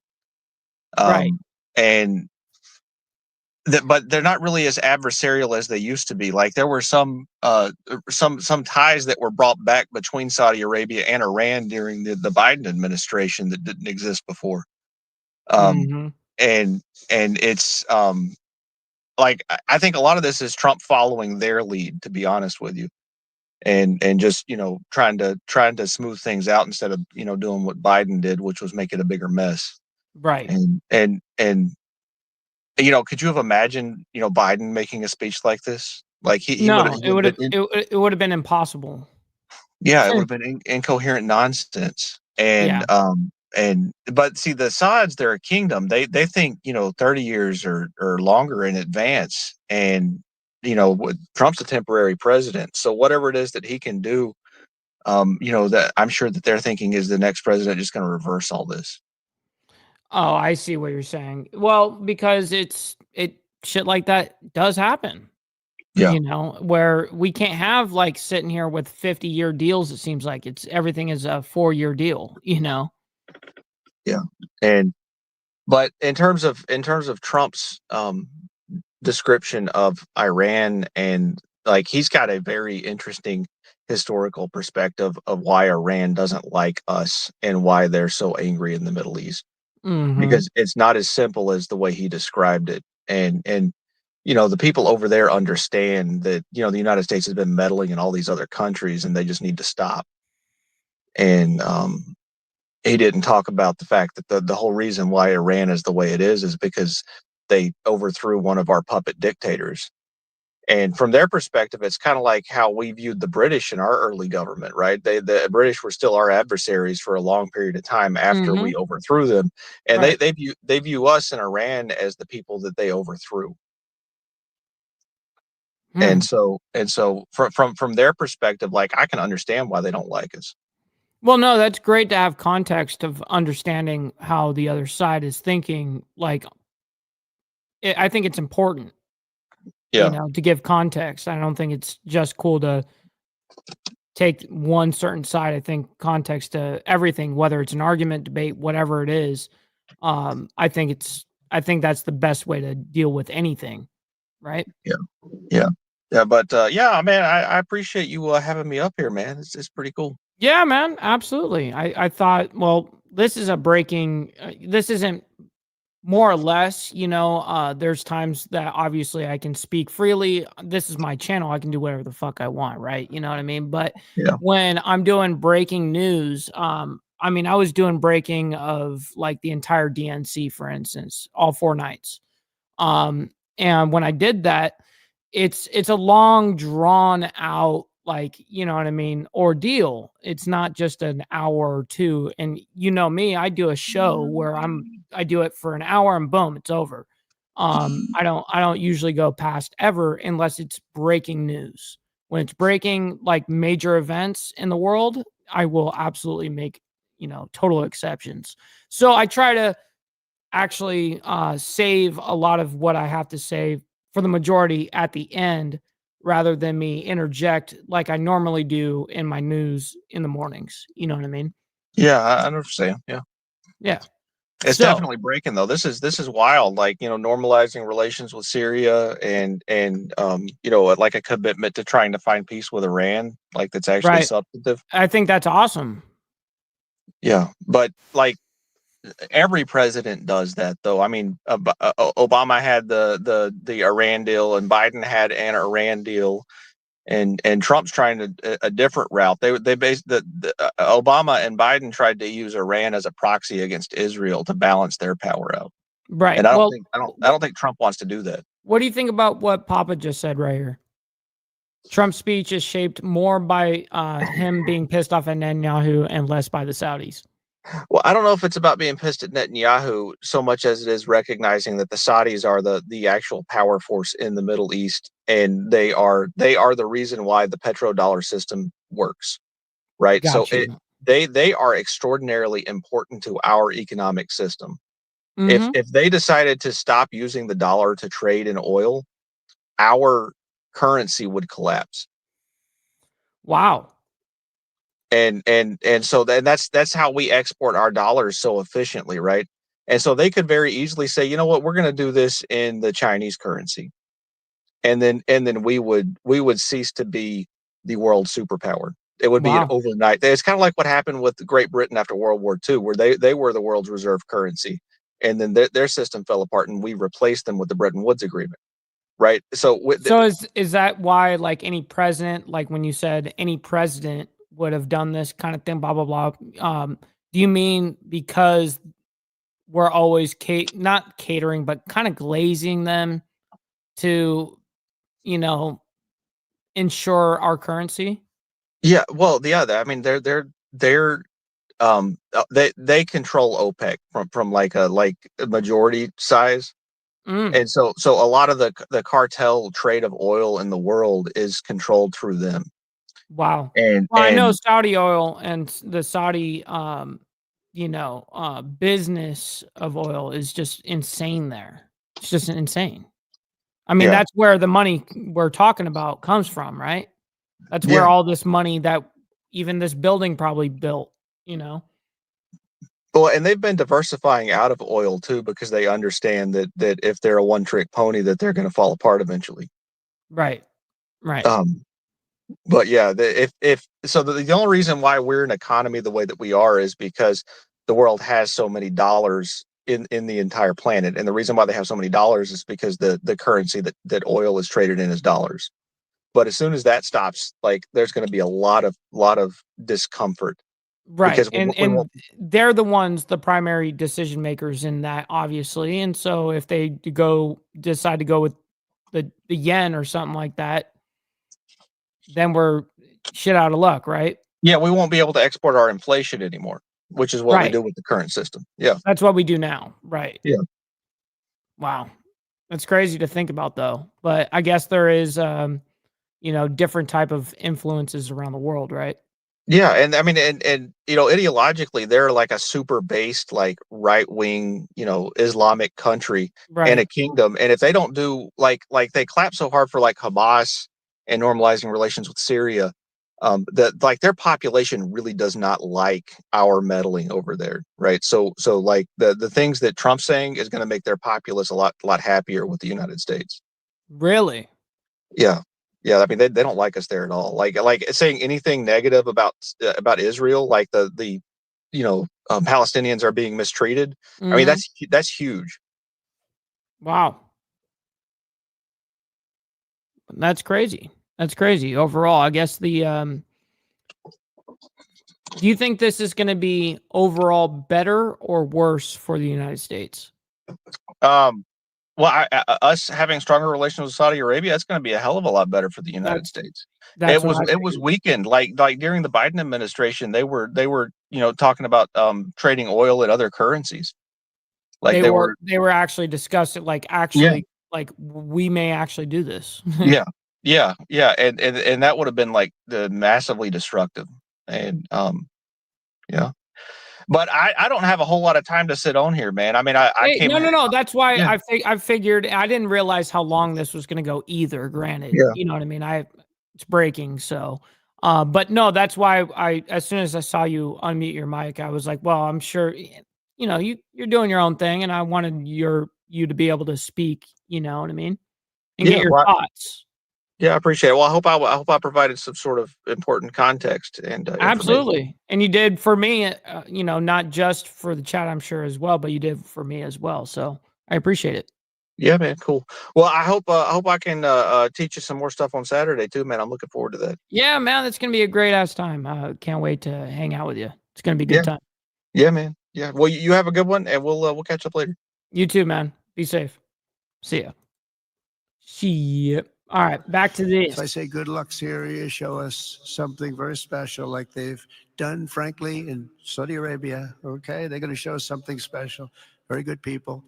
Speaker 3: Right.
Speaker 13: And but they're not really as adversarial as they used to be. Like there were some ties that were brought back between Saudi Arabia and Iran during the Biden administration that didn't exist before. And it's like I think a lot of this is Trump following their lead, to be honest with you, and just trying to smooth things out instead of doing what Biden did, which was make it a bigger mess.
Speaker 3: Right.
Speaker 13: And could you have imagined Biden making a speech like this? Like he would
Speaker 3: have been impossible.
Speaker 13: Yeah, it would have been incoherent nonsense. And But see, the Saudis, they're a kingdom. They think 30 years or longer in advance, and Trump's a temporary president, so whatever it is that he can do, that I'm sure that they're thinking is the next president just going to reverse all this.
Speaker 3: Oh, I see what you're saying. Well, because shit like that does happen.
Speaker 13: Yeah.
Speaker 3: Where we can't have like sitting here with 50-year deals. It seems like everything is a 4-year deal,
Speaker 13: Yeah. But in terms of Trump's description of Iran, and like he's got a very interesting historical perspective of why Iran doesn't like us and why they're so angry in the Middle East, because it's not as simple as the way he described it. And the people over there understand that the United States has been meddling in all these other countries and they just need to stop. And he didn't talk about the fact that the whole reason why Iran is the way it is because they overthrew one of our puppet dictators. And from their perspective, it's kind of like how we viewed the British in our early government, right? The British were still our adversaries for a long period of time after we overthrew them, and
Speaker 3: Right.
Speaker 13: they view us in Iran as the people that they overthrew. And so from their perspective, like I can understand why they don't like us.
Speaker 3: Well, no, that's great to have context of understanding how the other side is thinking. Like, I think it's important, to give context. I don't think it's just cool to take one certain side. I think context to everything, whether it's an argument, debate, whatever it is. I think that's the best way to deal with anything, right?
Speaker 13: Yeah. But man, I appreciate you having me up here, man. It's pretty cool.
Speaker 3: Yeah, man, absolutely. I thought, well, this is a breaking. This isn't more or less, there's times that obviously I can speak freely. This is my channel. I can do whatever the fuck I want, right? You know what I mean? But when I'm doing breaking news, I was doing breaking of like the entire DNC, for instance, all 4 nights. And when I did that, it's a long drawn out, like, ordeal. It's not just an hour or two. And me, I do a show where I do it for an hour and boom, it's over. I don't usually go past ever unless it's breaking news. When it's breaking like major events in the world, I will absolutely make, total exceptions. So I try to actually save a lot of what I have to say for the majority at the end, rather than me interject like I normally do in my news in the mornings. You know what I mean?
Speaker 13: Yeah, I understand. Yeah.
Speaker 3: Yeah.
Speaker 13: It's definitely breaking though. This is wild. Like, normalizing relations with Syria and like a commitment to trying to find peace with Iran, like that's actually substantive.
Speaker 3: I think that's awesome.
Speaker 13: Yeah, but like every president does that though. I mean, Obama had the Iran deal, and Biden had an Iran deal, and Trump's trying a different route. They based the Obama and Biden tried to use Iran as a proxy against Israel to balance their power out.
Speaker 3: Right.
Speaker 13: And I don't think Trump wants to do that.
Speaker 3: What do you think about what Papa just said right here? Trump's speech is shaped more by him being pissed off at Netanyahu and less by the Saudis.
Speaker 13: Well, I don't know if it's about being pissed at Netanyahu so much as it is recognizing that the Saudis are the actual power force in the Middle East, and they are the reason why the petrodollar system works, right?
Speaker 3: Gotcha.
Speaker 13: So they are extraordinarily important to our economic system. If they decided to stop using the dollar to trade in oil, our currency would collapse.
Speaker 3: Wow.
Speaker 13: And so that's how we export our dollars so efficiently, right? And so they could very easily say, you know what, we're going to do this in the Chinese currency, and then we would cease to be the world superpower. It would be an overnight. It's kind of like what happened with Great Britain after World War II, where they were the world's reserve currency, and then their system fell apart, and we replaced them with the Bretton Woods Agreement, right? So
Speaker 3: is that why, like, any president, like when you said any president would have done this kind of thing, blah blah blah? Do you mean because we're always not catering, but kind of glazing them to, ensure our currency?
Speaker 13: Yeah, well, yeah. I mean, they're they control OPEC from like a majority size. And so a lot of the cartel trade of oil in the world is controlled through them.
Speaker 3: Wow.
Speaker 13: And
Speaker 3: Well, I know Saudi oil and the Saudi business of oil is just insane there. It's just insane. I mean, that's where the money we're talking about comes from, right? That's where all this money that even this building probably built,
Speaker 13: Well, and they've been diversifying out of oil too, because they understand that if they're a one-trick pony, that they're going to fall apart eventually.
Speaker 3: Right. Right.
Speaker 13: But yeah, the only reason why we're an economy the way that we are is because the world has so many dollars in the entire planet, and the reason why they have so many dollars is because the currency that oil is traded in is dollars. But as soon as that stops, like there's going to be a lot of discomfort.
Speaker 3: Right.
Speaker 13: Because
Speaker 3: And they're the ones, the primary decision makers in that, obviously. And so if they decide to go with the yen or something like that, then we're shit out of luck, right?
Speaker 13: Yeah, we won't be able to export our inflation anymore, which is what we do with the current system. Yeah.
Speaker 3: That's what we do now. Right.
Speaker 13: Yeah.
Speaker 3: Wow. That's crazy to think about though. But I guess there is different type of influences around the world, right?
Speaker 13: Yeah, and I mean, and ideologically, they're like a super based, like right wing, Islamic country and a kingdom. And if they don't do like they clap so hard for like Hamas and normalizing relations with Syria, that like their population really does not like our meddling over there, right? So like the things that Trump's saying is going to make their populace a lot happier with the United States.
Speaker 3: Really?
Speaker 13: Yeah. Yeah, I mean they don't like us there at all. Like saying anything negative about Israel, like the Palestinians are being mistreated. I mean that's huge.
Speaker 3: Wow, that's crazy. That's crazy. Overall, I guess do you think this is going to be overall better or worse for the United States?
Speaker 13: Well, us having stronger relations with Saudi Arabia, that's going to be a hell of a lot better for the United States. It was weakened. Like during the Biden administration, they were talking about trading oil and other currencies. Like
Speaker 3: they were actually discussing like we may actually do this.
Speaker 13: yeah, and that would have been like massively destructive. And yeah. But I don't have a whole lot of time to sit on here, man. I mean, I came.
Speaker 3: No. That's why I figured I didn't realize how long this was going to go either. Granted, you know what I mean. It's breaking, so. But no, that's why as soon as I saw you unmute your mic, I was like, well, I'm sure, you're doing your own thing, and I wanted you to be able to speak. You know what I mean, and get your thoughts.
Speaker 13: Yeah, I appreciate it. Well, I hope I provided some sort of important context and
Speaker 3: absolutely. And you did for me, not just for the chat, I'm sure as well, but you did for me as well. So I appreciate it.
Speaker 13: Yeah, man, cool. Well, I hope I can teach you some more stuff on Saturday too, man. I'm looking forward to that.
Speaker 3: Yeah, man, that's gonna be a great ass time. Can't wait to hang out with you. It's gonna be a good time.
Speaker 13: Yeah, man. Yeah. Well, you have a good one, and we'll catch up later.
Speaker 3: You too, man. Be safe. See ya. Yep. All right, back to this.
Speaker 12: So I say good luck, Syria. Show us something very special like they've done, frankly, in Saudi Arabia. Okay, they're going to show us something special. Very good people.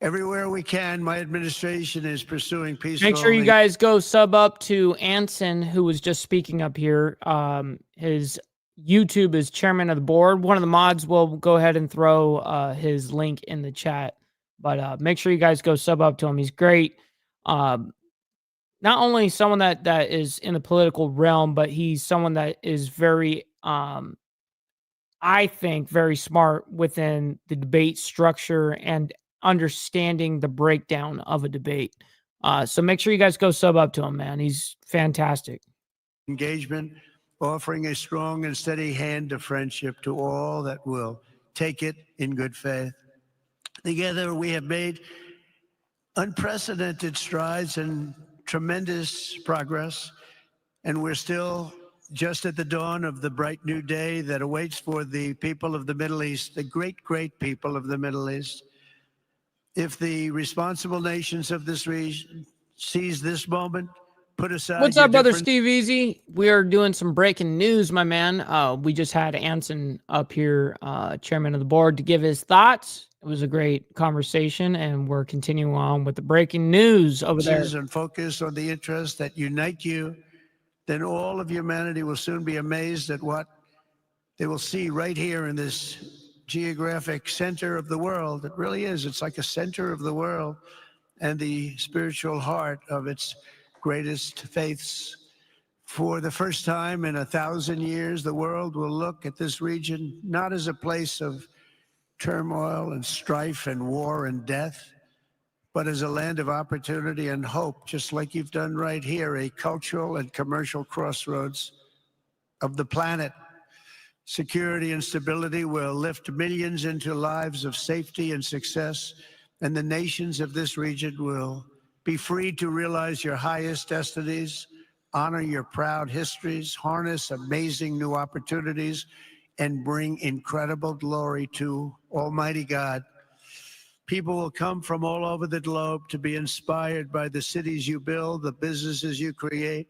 Speaker 12: Everywhere we can, my administration is pursuing peaceful.
Speaker 3: Make sure you guys go sub up to Anson, who was just speaking up here. His YouTube is chairman of the board. One of the mods will go ahead and throw his link in the chat. But make sure you guys go sub up to him. He's great. Not only someone that is in the political realm, but he's someone that is very, I think, very smart within the debate structure and understanding the breakdown of a debate. So make sure you guys go sub up to him, man. He's fantastic.
Speaker 12: Engagement, offering a strong and steady hand of friendship to all that will take it in good faith. Together we have made unprecedented strides and tremendous progress, and we're still just at the dawn of the bright new day that awaits for the people of the Middle East, the great people of the Middle East. If the responsible nations of this region seize this moment put aside
Speaker 3: What's
Speaker 12: your
Speaker 3: up, brother
Speaker 12: difference.
Speaker 3: Steve Easy? We are doing some breaking news, my man. We just had Anson up here, chairman of the board, to give his thoughts. It was a great conversation, and we're continuing on with the breaking news over there.
Speaker 12: And focus on the interests that unite you, then all of humanity will soon be amazed at what they will see right here in this geographic center of the world. It really is. It's like a center of the world and the spiritual heart of its greatest faiths. For the first time in 1,000 years, the world will look at this region not as a place of turmoil and strife and war and death, but as a land of opportunity and hope, just like you've done right here, a cultural and commercial crossroads of the planet. Security and stability will lift millions into lives of safety and success, and the nations of this region will be free to realize your highest destinies, honor your proud histories, harness amazing new opportunities, and bring incredible glory to Almighty God. People will come from all over the globe to be inspired by the cities you build, the businesses you create,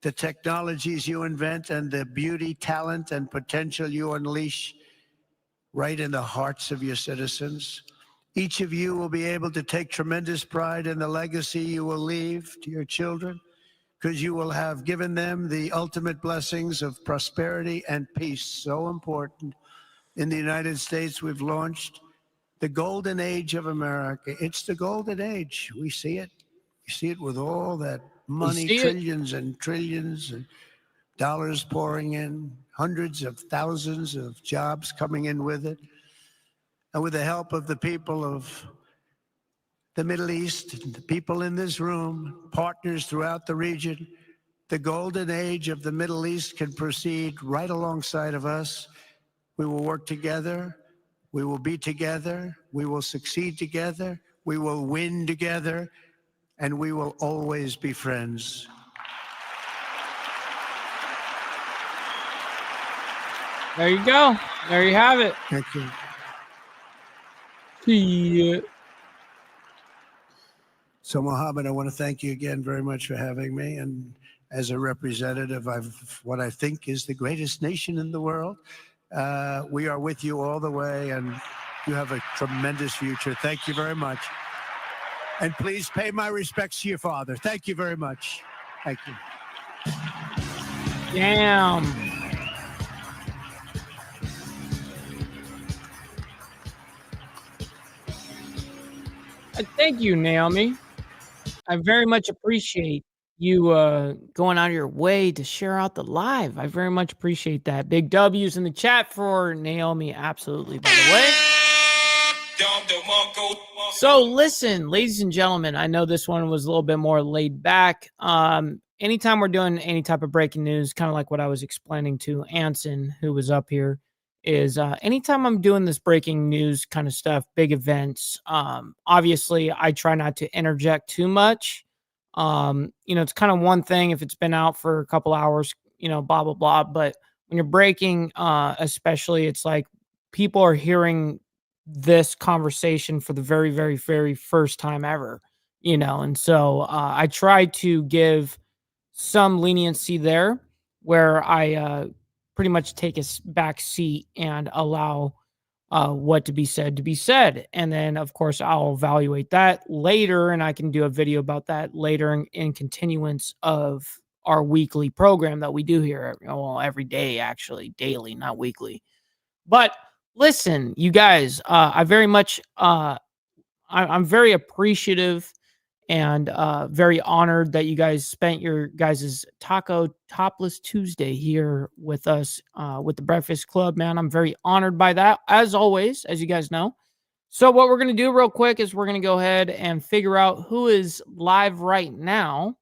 Speaker 12: the technologies you invent, and the beauty, talent, and potential you unleash right in the hearts of your citizens. Each of you will be able to take tremendous pride in the legacy you will leave to your children, because you will have given them the ultimate blessings of prosperity and peace. So important. In the United States, we've launched the golden age of America. It's the golden age. We see it. You see it with all that money, trillions and trillions of dollars pouring in, hundreds of thousands of jobs coming in with it. And with the help of the people of the Middle East, and the people in this room, partners throughout the region, the golden age of the Middle East can proceed right alongside of us. We will work together. We will be together. We will succeed together. We will win together. And we will always be friends.
Speaker 3: There you go. There you have it.
Speaker 12: Thank you.
Speaker 3: See ya.
Speaker 12: So, Mohammed, I want to thank you again very much for having me. And as a representative of what I think is the greatest nation in the world, we are with you all the way, and you have a tremendous future. Thank you very much. And please pay my respects to your father. Thank you very much. Thank you.
Speaker 3: Damn. Thank you, Naomi. I very much appreciate you going out of your way to share out the live. I very much appreciate that. Big W's in the chat for Naomi, absolutely, by the way. So listen, ladies and gentlemen, I know this one was a little bit more laid back. Anytime we're doing any type of breaking news, kind of like what I was explaining to Anson, who was up here, is anytime I'm doing this breaking news kind of stuff, big events, obviously I try not to interject too much. It's kind of one thing if it's been out for a couple hours, blah, blah, blah. But when you're breaking, especially, it's like people are hearing this conversation for the very, very, very first time ever, and so I try to give some leniency there where I pretty much take a back seat and allow what to be said. And then, of course, I'll evaluate that later, and I can do a video about that later in continuance of our weekly program that we do here. Well, every day, actually, daily, not weekly. But listen, you guys, I very much, I'm very appreciative and very honored that you guys spent your guys' Taco Topless Tuesday here with us with the Breakfast Club, man. I'm very honored by that, as always, as you guys know. So what we're going to do real quick is we're going to go ahead and figure out who is live right now,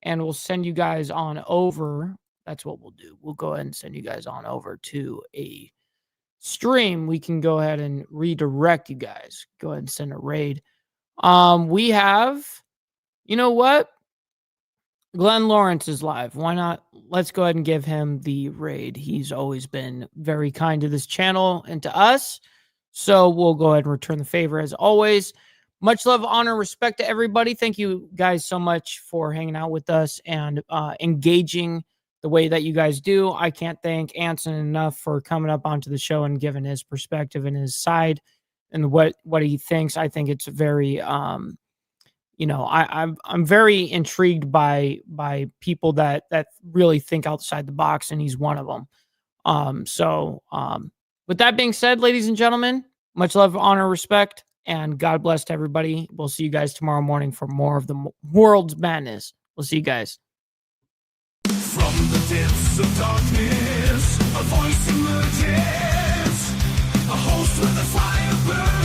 Speaker 3: and we'll send you guys on over. That's what we'll do. We'll go ahead and send you guys on over to a stream. We can go ahead and redirect you guys. Go ahead and send a raid. We have, you know what? Glenn Lawrence is live. Why not? Let's go ahead and give him the raid. He's always been very kind to this channel and to us. So we'll go ahead and return the favor as always. much love, honor, respect to everybody. Thank you guys so much for hanging out with us and engaging the way that you guys do. I can't thank Anson enough for coming up onto the show and giving his perspective and his side and what he thinks. I think it's very, I'm very intrigued by people that really think outside the box, and he's one of them. With that being said, ladies and gentlemen, much love, honor, respect, and God bless to everybody. We'll see you guys tomorrow morning for more of the world's madness. We'll see you guys.
Speaker 2: From the depths of darkness, a voice emerges, a host with a fire burns.